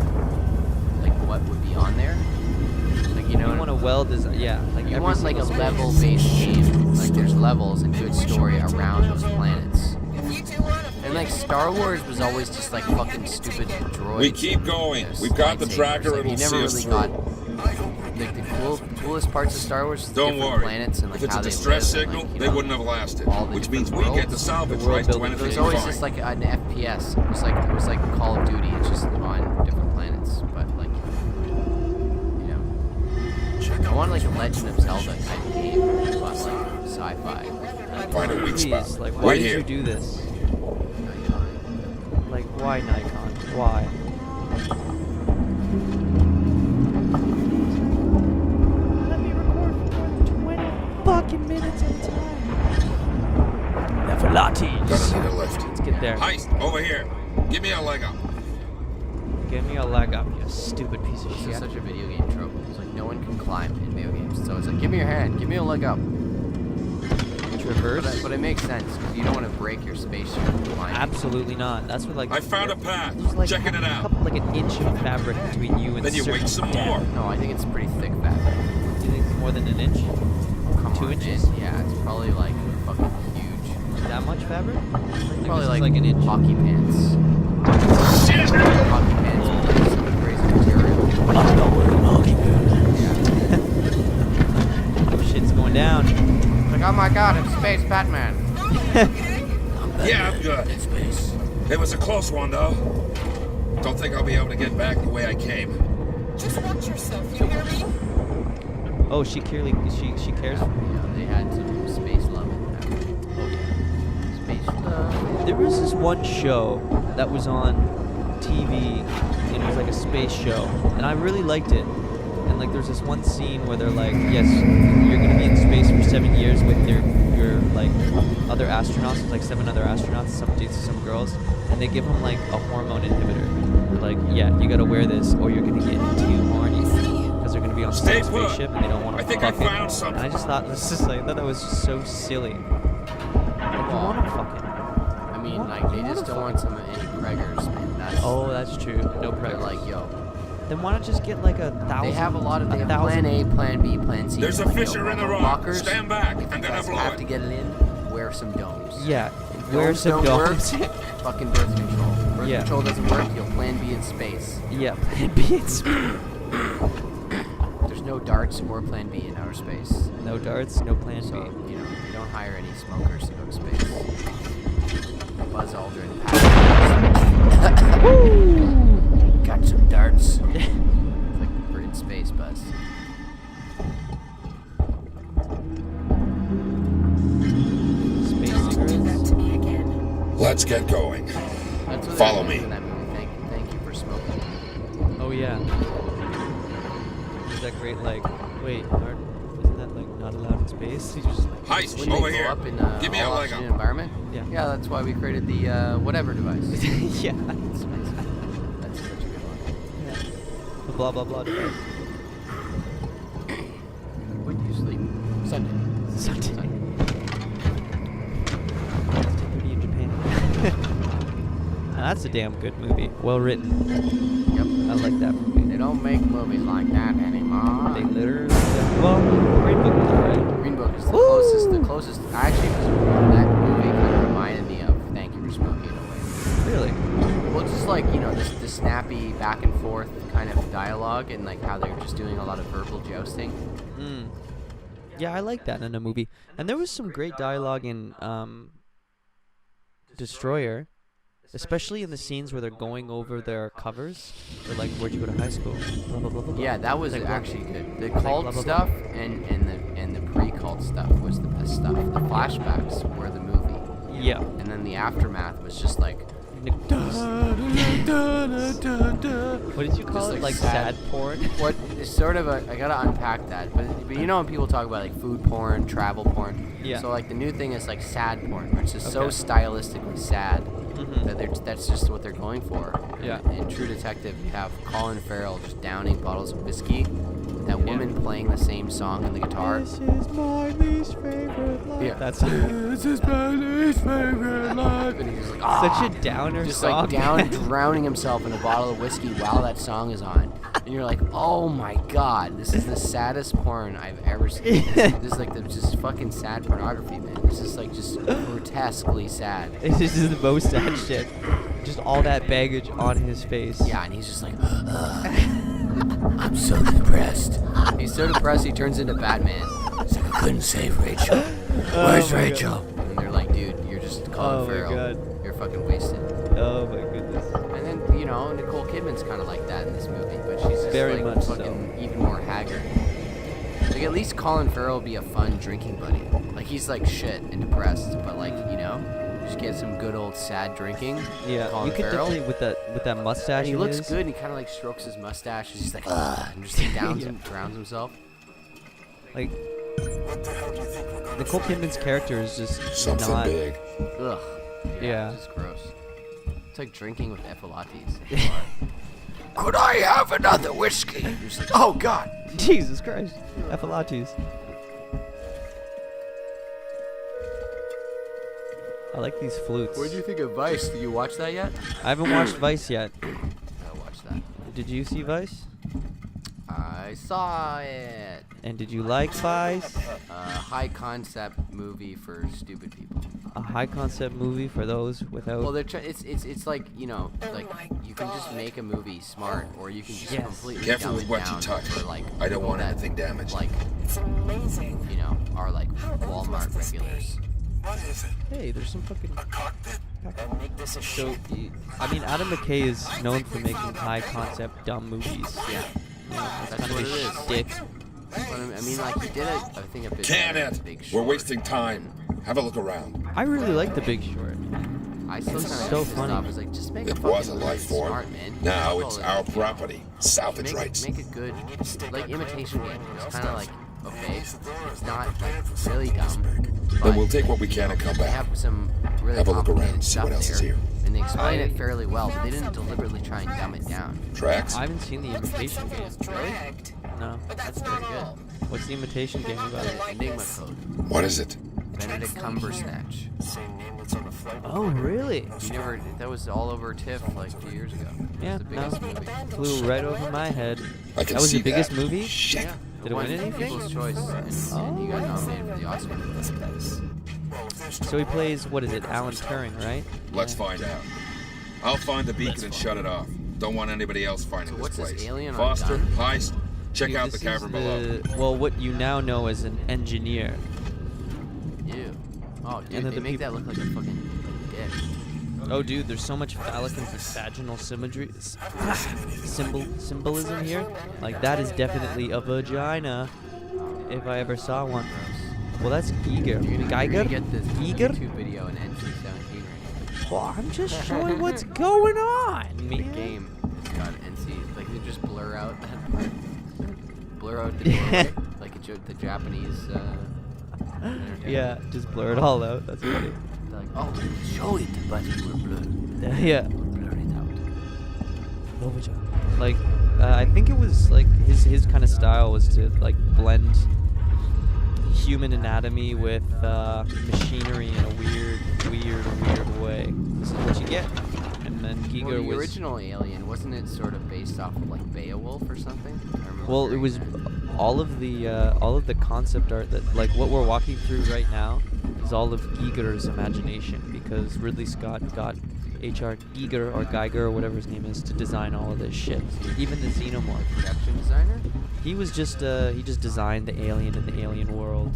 like what would be on there. Like you know, You want a well-designed, yeah. Like you every want like a single level-based game. Like there's levels and good story around those planets. And like Star Wars was always just like fucking stupid droids. We keep going. and We've got the lightsabers. tracker, Like, it'll you never see us really through. got like the coolest parts of Star Wars. is the Don't different worry. planets and like If it's how a they distress live and, signal, like, you they know, wouldn't have lasted. all the Which means different we get the worlds. salvage The world rights to building. It was anything always fine. just like an FPS. It was like Call of Duty. It's just on different planets, but like you know, I want like a Legend of Zelda type game, but like sci-fi. Find a weak spot. Please, like, why Right did here. you do this? Like, why Nikon? Why? Let me record for 20 fucking minutes at a time. Neferlatis. Gotta need a lift. Let's get there. Heist, over here. Give me a leg up. Give me a leg up, you stupid piece of This is shit. such a video game trope. It's like no one can climb in video games, so it's like give me your hand, give me a leg up. Traverse? But it makes sense because you don't want to break your spaceship. flying. Absolutely not. That's what, like, I found a path. there's like Checking it a out. couple, like an inch of fabric between you and Then you certain wait some death. more. No, I think it's pretty thick fabric. Do you think it's more than an inch? Come 2 on, inches? man. Yeah, it's probably like fucking huge. That much fabric? Probably this is like, like an inch. hockey pants. Hockey pants with like some crazy material. Oh, shit's going down. Like, oh my god, it's Space Batman. Yeah, I'm good. It was a close one, though. Don't think I'll be able to get back the way I came. Just watch yourself, you hear me? Oh, she cares. Yeah, they had some space love in that. Space love. There was this one show that was on TV, and it was like a space show, and I really liked it. And like, there's this one scene where they're like, yes, you're gonna be in space for 7 years with your like other astronauts. There's like 7 other astronauts, some dudes and some girls, and they give them like a hormone inhibitor. They're like, yeah, you gotta wear this, or you're gonna get too horny, because they're gonna be on some spaceship and they don't want to fuck it. And I just thought this is like, I thought that was just so silly. Like, you want to fuck it. I mean, like, they just don't want some any preggers, man. That's true. No They're preggers. like, yo. Then why not just get like 1,000? They have a lot of. They have 1,000. plan A, plan B, plan C. There's a like, fissure in the rock. blockers. Stand back. If you I'm gonna guys blow have it. to get it in, wear some domes. Yeah. If Wear domes some don't domes. work, fucking birth control. Birth Yeah. control doesn't work. You'll plan B in space. Yeah. Plan B in space. There's no darts or plan B in outer space. No darts. No plan So, B. you know, you don't hire any smokers to go to space. Buzz Aldrin passed. Got some darts. It's like we're in space, Buzz. Space cigarettes. To me again. Let's get going. That's what Follow they do me. in that movie. Thank you for smoking. Oh yeah. Is that great? Like, wait, isn't that like not allowed in space? He's just like, Heist, Wouldn't over they here. go up in Give me a all leg oxygen up. environment? Yeah. Yeah, that's why we created the whatever device. yeah. That's amazing. That's such a good one. The blah blah blah device. When do you sleep? Sunday. Sunday. in Japan. Now, that's a damn good movie. Well written. Yep. I like that movie. They don't make movies like that anymore. They literally. Well, Green Book was alright. Green Book is the closest. The closest. Actually, that movie kind of reminded me of Thank You for Smoking in a way. Really? Well, just like, you know, the snappy back and forth kind of dialogue, and like how they're just doing a lot of verbal jousting. Mm. Yeah, I like that in a movie. And there was some great dialogue in Destroyer, especially in the scenes where they're going over their covers. They're like, where'd you go to high school? Blah, blah, blah, blah, blah. Yeah, that was Like, actually good. The blah, cult blah, blah. stuff and the pre-cult stuff was the best stuff. The flashbacks were the movie, Yeah. and then the aftermath was just like What did you call Just it? like Like sad- sad porn? what is sort of a. I gotta unpack that, but you know when people talk about like food porn, travel porn. Yeah. So like the new thing is like sad porn, which is so Okay. stylistically sad Mhm. that that's just what they're going for. Yeah. In True Detective, you have Colin Farrell just downing bottles of whiskey. That woman playing the same song on the guitar. This is my least favorite life. Yeah. That's This is my least favorite life. And he's just like, such a downer just song. like drowning himself in a bottle of whiskey while that song is on. And you're like, oh my god, this is the saddest porn I've ever seen. This is like the just fucking sad pornography, man. This is like just grotesquely sad. This is the most sad shit. Just all that baggage on his face. Yeah, and he's just like, I'm so depressed. He's so depressed he turns into Batman. He's like, I couldn't save Rachel. Where's my Rachel? And they're like, dude, you're just Colin Oh my Farrell. God. You're fucking wasted. Oh my goodness. And then, you know, Nicole Kidman's kind of like that in this movie, but she's just Very like much so. fucking even more haggard. Like at least Colin Farrell would be a fun drinking buddy. Like he's like shit and depressed, but like, you know, just get some good old sad drinking. Yeah, Colin you could Farrell. definitely with that mustache. And he of looks his. good, and he kind of like strokes his mustache, and he's like, and just like drowns himself. Like Nicole Kidman's character is just Something not. big. Ugh. Yeah. It's just gross. It's like drinking with epilates. Could I have another whiskey? You're just like, Oh, God. Jesus Christ, Epilates. I like these flutes. what do you think of Vice? Did you watch that yet? I haven't watched Vice yet. I watched that. Did you see Vice? I saw it. And did you like Vice? High concept movie for stupid people. A high concept movie for those without. Well, they're it's like, you know, like you can just make a movie smart, or you can just Yes. completely Careful dumb with it what you down touch. for like I don't people want that, anything damaged. Like, It's amazing. you know, are like Walmart regulars. Hey, there's some fucking. And make this a So, I mean, Adam McKay is known for making high concept dumb movies. Yeah. that's That's kind of what his it is. shtick. But I mean, like, he did it, I think, a bit Can better it? than Big We're Short. wasting time. Have a look around. I really like The Big Short. I still It's kind of so pissed funny. off. I was like, just make a It fucking was a movie life form. smart, man. Now Make it's all our the- property. Salvage rights. Make a good, like, imitation game. It's kind of like, okay, it's not, like, really dumb. Then we'll take what we can and come They back. have some really Have a look complicated around, see stuff what else is there, here. and they explain it fairly well, but they didn't deliberately try and dumb it down. Tracks? I haven't seen the imitation game. Really? No. That's very good. What's the imitation game about? Enigma Code. What is it? Benedict Cumbersnatch. Oh, really? You never? That was all over TIFF like a few years ago. Yeah, It was the no. biggest movie. Flew right over my head. I can That was see the biggest that. movie? Shit. Yeah. Did it win anything? People's Choice, and you got nominated for the Oscar. So he plays, what is it, Alan Turing, right? Let's find out. I'll find the beacon and shut it off. Don't want anybody else finding So what's this this place. alien on Foster, gun? Heist, check Dude, out the this cavern is below. well, what you now know as an engineer. Ew. Oh, dude, And then they the make that look like a fucking dick. Oh, dude, there's so much phallic and vaginal symbolism here. Like, that is definitely a vagina, if I ever saw one. Well, that's Giger. You're gonna Geiger? get this Giger? YouTube video in NC-17 right Well, I'm just showing what's going on, now. The man. game has got NC. Like, they just blur out that part. Blur out the doorway. Like the Japanese. entertainment. Yeah, just blur it all out. That's funny. They're like, oh, show it, but it will blur. Yeah. Blur it out. Like, I think it was like his kind of style was to like blend human anatomy with machinery in a weird way. This is what you get. And then Giger Well, the was original Alien, wasn't it sort of based off of like Beowulf or something? I remember well, it hearing was that. all of the concept art that like what we're walking through right now is all of Giger's imagination because Ridley Scott got H.R. Giger or Geiger or whatever his name is to design all of this shit. Even the xenomorph. Production designer? He was just he just designed the alien in the alien world.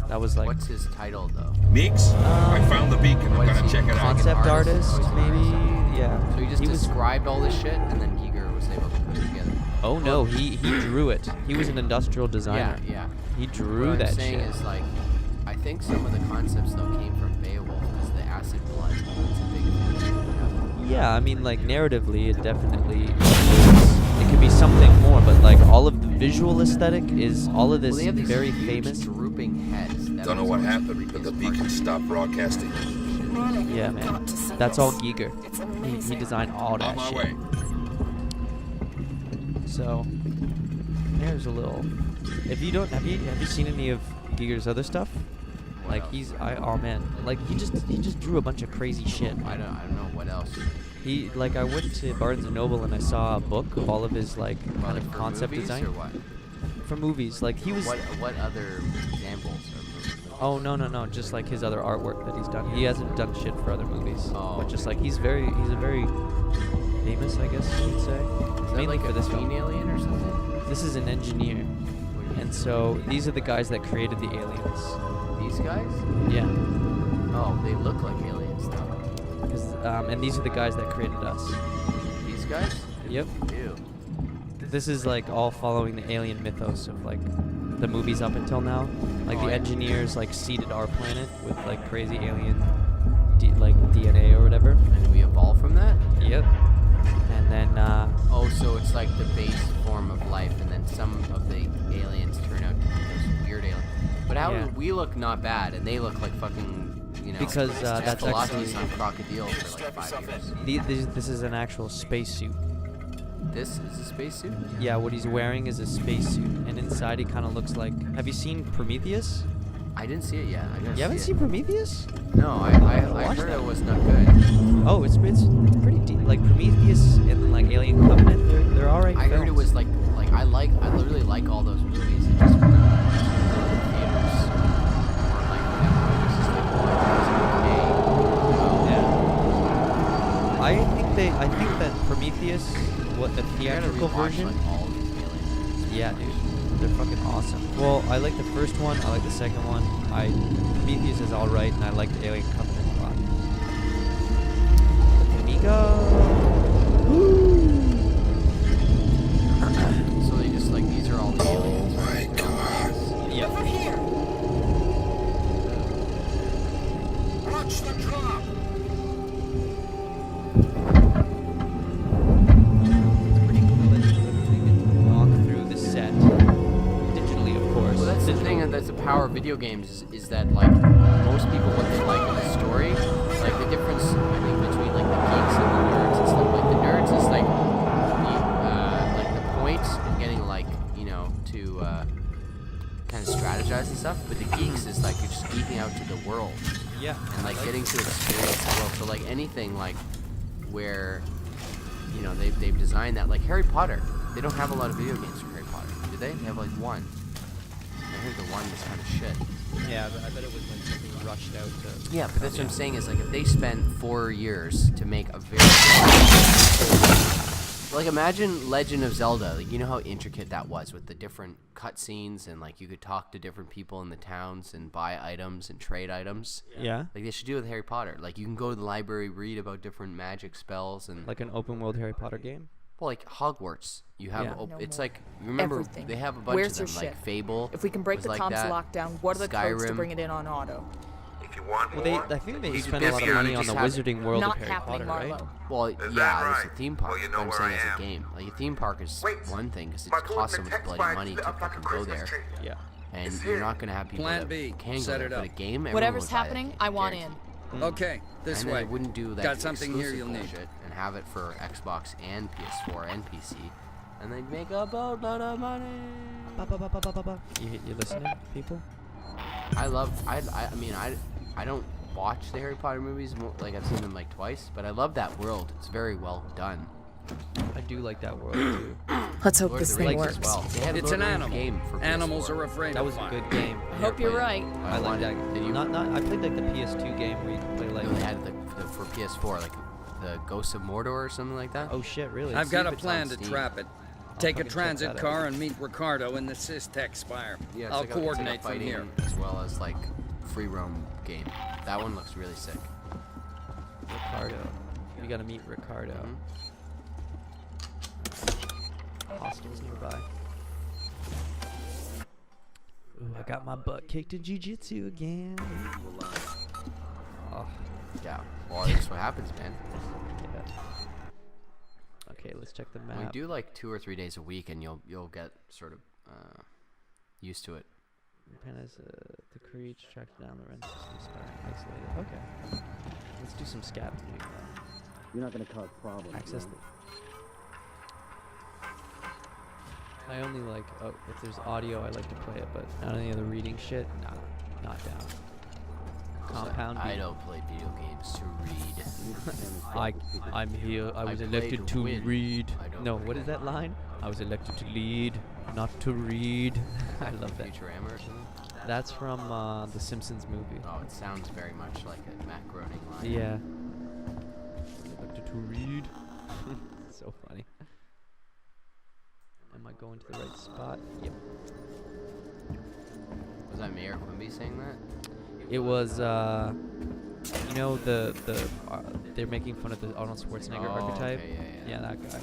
That was like What's his title though? Meeks, I found the beacon. I'm what is gonna he, check it out. concept Fucking artist, artist? Oh, he's an maybe. artist. Yeah. So he just was. described all this shit, and then Giger was able to put it together. Oh no, he drew it. He was an industrial designer. Yeah. He drew What that I'm saying shit. is like, I think some of the concepts though came from Beowulf because the acid blood. It's a big thing. Yeah, I mean, like narratively, it definitely it could be something more, but like all of the visual aesthetic is all of this Well, they have these very huge famous. drooping heads. That Don't know was what always happened, but the beacon stopped broadcasting. Yeah, man, that's all Giger. He designed all that On my shit. way. So there's a little. If you don't, have you seen any of Giger's other stuff? What Like else? oh man, like he just drew a bunch of crazy shit. I don't know what else. He like I went to Barnes and Noble and I saw a book of all of his like kind Like of for concept movies design or what? for movies. Like he was. What other examples are movies? Oh no, just like his other artwork that he's done. He hasn't done shit for other movies. Oh, But just okay. like he's a very famous, I guess you'd say. Is that Mainly like for a this green film. alien or something? This is an engineer, What do you and mean? so these are the guys that created the aliens. These guys? Yeah, Oh, they look like aliens though. 'cause, and these are the guys that created us. These guys? Yep. Ew. This is like all following the alien mythos of like the movies up until now. Like Oh, the yeah. engineers like seeded our planet with like crazy alien like DNA or whatever. And we evolved from that? Yep. And then Oh, so it's like the base form of life, and then some of the aliens turn out to be those weird aliens. But how Yeah. we look not bad, and they look like fucking, you know, Because, that's Pilates actually- on crocodile for like 5 years. this is an actual spacesuit. This is a spacesuit? Yeah, what he's wearing is a spacesuit, and inside he kind of looks like. Have you seen Prometheus? I didn't see it yet. I gotta You haven't see seen it. Prometheus? No, I Watch heard that. it was not good. Oh, it's pretty deep. Like Prometheus and like Alien Covenant, they're alright. I heard it was like I literally like all those movies. It just go to the theaters or like whatever. It's just like, oh, Yeah. I think that Prometheus, what the you gotta theatrical rewatch, version. like all of these aliens. Yeah, dude, they're fucking awesome. Well, I like the first one. I like the second one. Prometheus is all right, and I like the Alien Covenant a lot. Amigo. So they power of video games is that like most people what they like in the story, like the difference I think between like the geeks and the nerds and stuff. Like the nerds is like the points and getting like to kind of strategize and stuff, but the geeks is like you're just geeking out to the world. Yeah. And like getting to experience the world. So like anything like where they've designed that, like Harry Potter. They don't have a lot of video games for Harry Potter, do they? They have like one. I heard the one was kind of shit. Yeah, but I bet it was like something rushed out to. Yeah, but that's what I'm saying is like if they spent 4 years to make a very like imagine Legend of Zelda, like you know how intricate that was with the different cutscenes and like you could talk to different people in the towns and buy items and trade items. Yeah. Like they should do it with Harry Potter. Like you can go to the library, read about different magic spells and Like an open world Harry Potter game. well, like Hogwarts, you have Yeah. it's like remember Everything. they have a bunch Where's of them your like ship? Fable. If we can break was the like comms that. lockdown, what are the codes to Skyrim. bring it in on auto? If you want Well, more, I think they keep spent a lot of busy on money it, on the just Wizarding World Not of Harry happening, Potter, right? Marlo. Well, Is yeah, that it's right? a theme park. Well, you but know I'm where saying I as a am. game. Like a theme park is Wait, one thing because it my just costs so bulletin much text bloody box money lit to up like a fucking go Christmas there, tree. Yeah. and It's you're here. not gonna have people Plan that B. can go Set there. it But a up. game, everyone Whatever's would buy that happening, game, I want in. guaranteed. Okay, this and way. they wouldn't do that Got something here exclusive you'll need. bullshit and have it for Xbox and PS4 and PC, and they'd make a boatload of money. You listening, people? I mean I don't watch the Harry Potter movies like I've seen them like twice, but I love that world. It's very well done. I do like that world too. Let's hope Lord of this the thing Rings as works. well. They had a It's Lord an of the Rings animal. game for Animals PS4. are afraid That of was a fire. good game. I hope you're right. I like that. Did you? Not. I played like the PS2 game where you can play like. No, they had the for PS4 like the Ghosts of Mordor or something like that. Oh shit! Really? I've See got if a it's plan on to Steam. trap it. Take a fucking check transit that car out. and meet Ricardo in the Systech Spire. Yeah, it's I'll like coordinate a from fighting here. as well as like free roam game. That one looks really sick. Ricardo. You gotta meet Ricardo. Hostels nearby. Ooh, I got my butt kicked in jiu-jitsu again. Oh, Yeah. Well, that's what happens, man. yeah. Okay, let's check the map. We do like 2 or 3 days a week, and you'll get sort of used to it. As the Creech tracked down the rent system starting isolated. Okay. Let's do some scavenging. You're not gonna cause problems. Access the. I only like if there's audio, I like to play it, but not any other reading shit. Nah, not down. Compound. I B. don't play video games to read. I'm here. I was play elected to to win. read. I don't No, play what to is that win. line? I was elected to lead, not to read. I love that. Futurama or something? That's from the Simpsons movie. Oh, it sounds very much like a Matt Groening line. Yeah. Elected to read. So funny. Am I going to the right spot? Yep. Was that Mayor Quimby saying that? It was, you know, they're making fun of the Arnold Schwarzenegger Oh, archetype. okay, yeah. Yeah, that guy.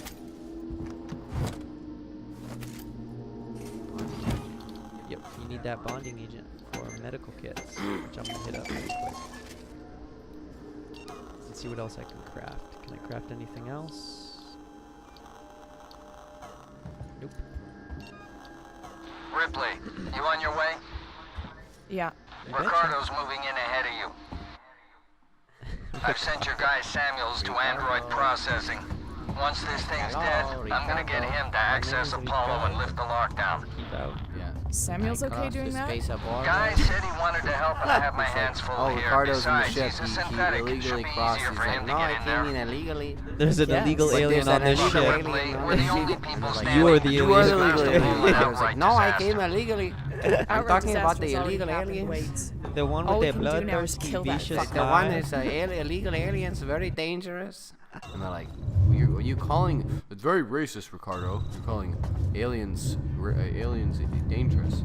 Yep, you need that bonding agent for medical kits, which I'm gonna hit up really quick. Let's see what else I can craft. Can I craft anything else? Nope. Ripley, you on your way? Yeah. I betcha. Ricardo's moving in ahead of you. I've sent your guy Samuels to Android processing. Once this thing's dead, I'm gonna get him to access Apollo and lift the lockdown. Keep out. Yeah. Samuel's okay Cross doing the that? space up all Guy right. said he wanted to help and I have my It's like, hands full oh, here. Ricardo's in the Besides, ship. he's a He synthetic. It should illegally be crossed. easier He's for like, him no, to I get in came in there. illegally. There's an Yes. illegal But alien there's on an this illegal ship. alien. We're the only people Like, standing. You are the You are the alien. illegal It's alien. an I was like, outright no, I disaster. came illegally. I'm Outright talking about disaster's the already illegal happened, aliens. wait. The one All with we the can do now is bloodthirsty, kill that vicious fucker. The one guy. is illegal aliens, very dangerous. And they're like, are you calling? It's very racist, Ricardo. You're calling aliens dangerous.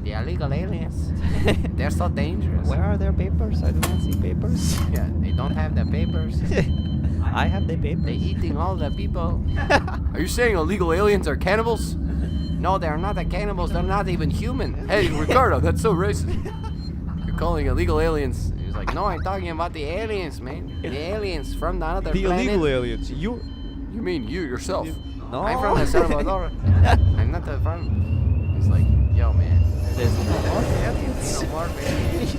The illegal aliens, they're so dangerous. Where are their papers? I do not see papers. Yeah, they don't have the papers. I have the papers. They're eating all the people. Are you saying illegal aliens are cannibals? No, they're not the cannibals. They're not even human. Hey, Ricardo, that's so racist. You're calling illegal aliens. He's like, no, I'm talking about the aliens, man. The aliens from the other The planet. illegal aliens. You. You mean you yourself? No. I'm from El Salvador. I'm not from. He's like, yo, man. There's No more, baby.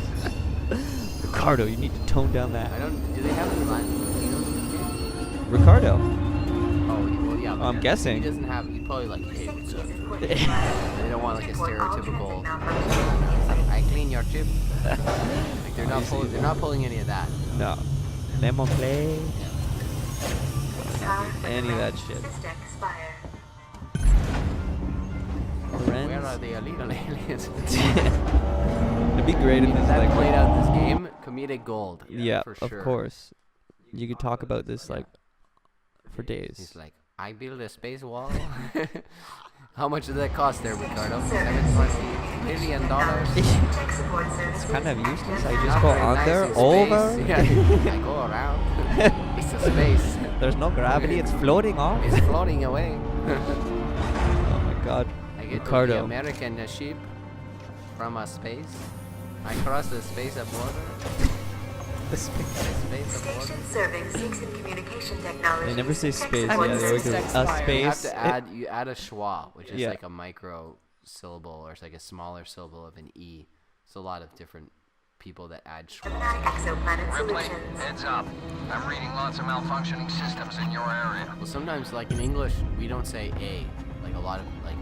Ricardo, you need to tone down I that. don't. Do they have any Latinos in the game? Ricardo. Oh, well, yeah. but I'm guessing. He doesn't have. He probably like, hey, what's up? They don't want like a stereotypical. I clean your chip. Like they're not pulling. They're not pulling any of that. No. Lemon play. Power Any of that shit. system expire. Where are the illegal aliens? It'd be great if If this that like played out this game, comedic gold. yeah, for of sure. course. You could talk about this like for days. He's like, I built a space wall. How much did that cost there, Ricardo? $720 million. Tech support service. It's kind of useless. I just Not go very on nice there in over. space. Yeah, I go around. It's a space. There's no gravity. It's floating off. It's floating away. Oh my god. I get to the Ricardo. American ship from a space. I cross the space border. The space. Space border. Station serving Seegson communication technology. They never say Tech space. support Yeah, they always go service. a You have space. to add. You add a schwa, which is Yeah. like a micro syllable, or it's like a smaller syllable of an e. So a lot of different people that add schwa. Exoplanet Ripley, solutions. heads up. I'm reading lots of malfunctioning systems in your area. Well, sometimes, like in English, we don't say a. Like a lot of like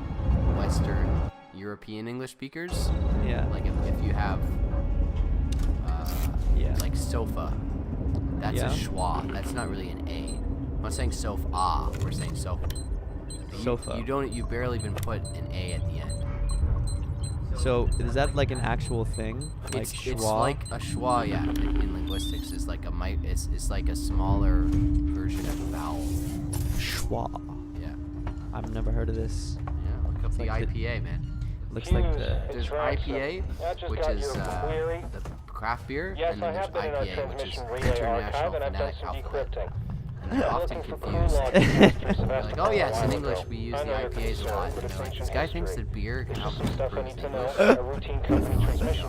Western European English speakers. Yeah. Like if you have, Yeah. like sofa, that's Yeah. a schwa. That's not really an a. I'm not saying sofa. We're saying sofa. Sofa. You barely even put an a at the end. So is that like an actual thing? Like It's schwa? like a schwa, yeah. In linguistics, it's like a it's like a smaller version of a vowel. schwa. Yeah. I've never heard of this. Yeah. Look up the like the- IPA, man. Looks like the There's IPA, which is the craft beer, and then there's IPA, which is International Phonetic Alphabet. And they're often confused. They're like, oh yes, in English we use the IPAs a lot. And they're like, this guy thinks that beer can help him improve his English.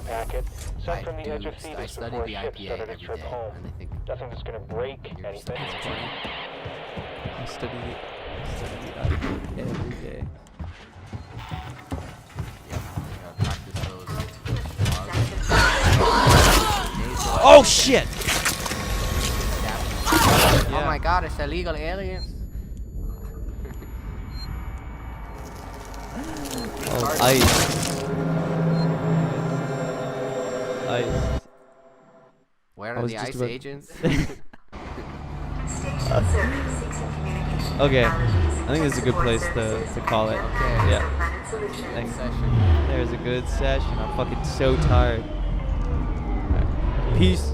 I study the IPA every day, and I think Nothing that's gonna break you're just anything. disappointed. I study IPA every day. Yep, they gotta practice those. Oh shit! Oh my god, it's illegal aliens. Oh, ice. Ice. Where I are was the just ICE about- agents? Station serving Seegson communication Okay, technologies. I think this is a good Tech place support to services. call it. Okay. Yeah. Exoplanet solutions. Thanks. Session. There's a good session. I'm fucking so tired. Alright. Peace.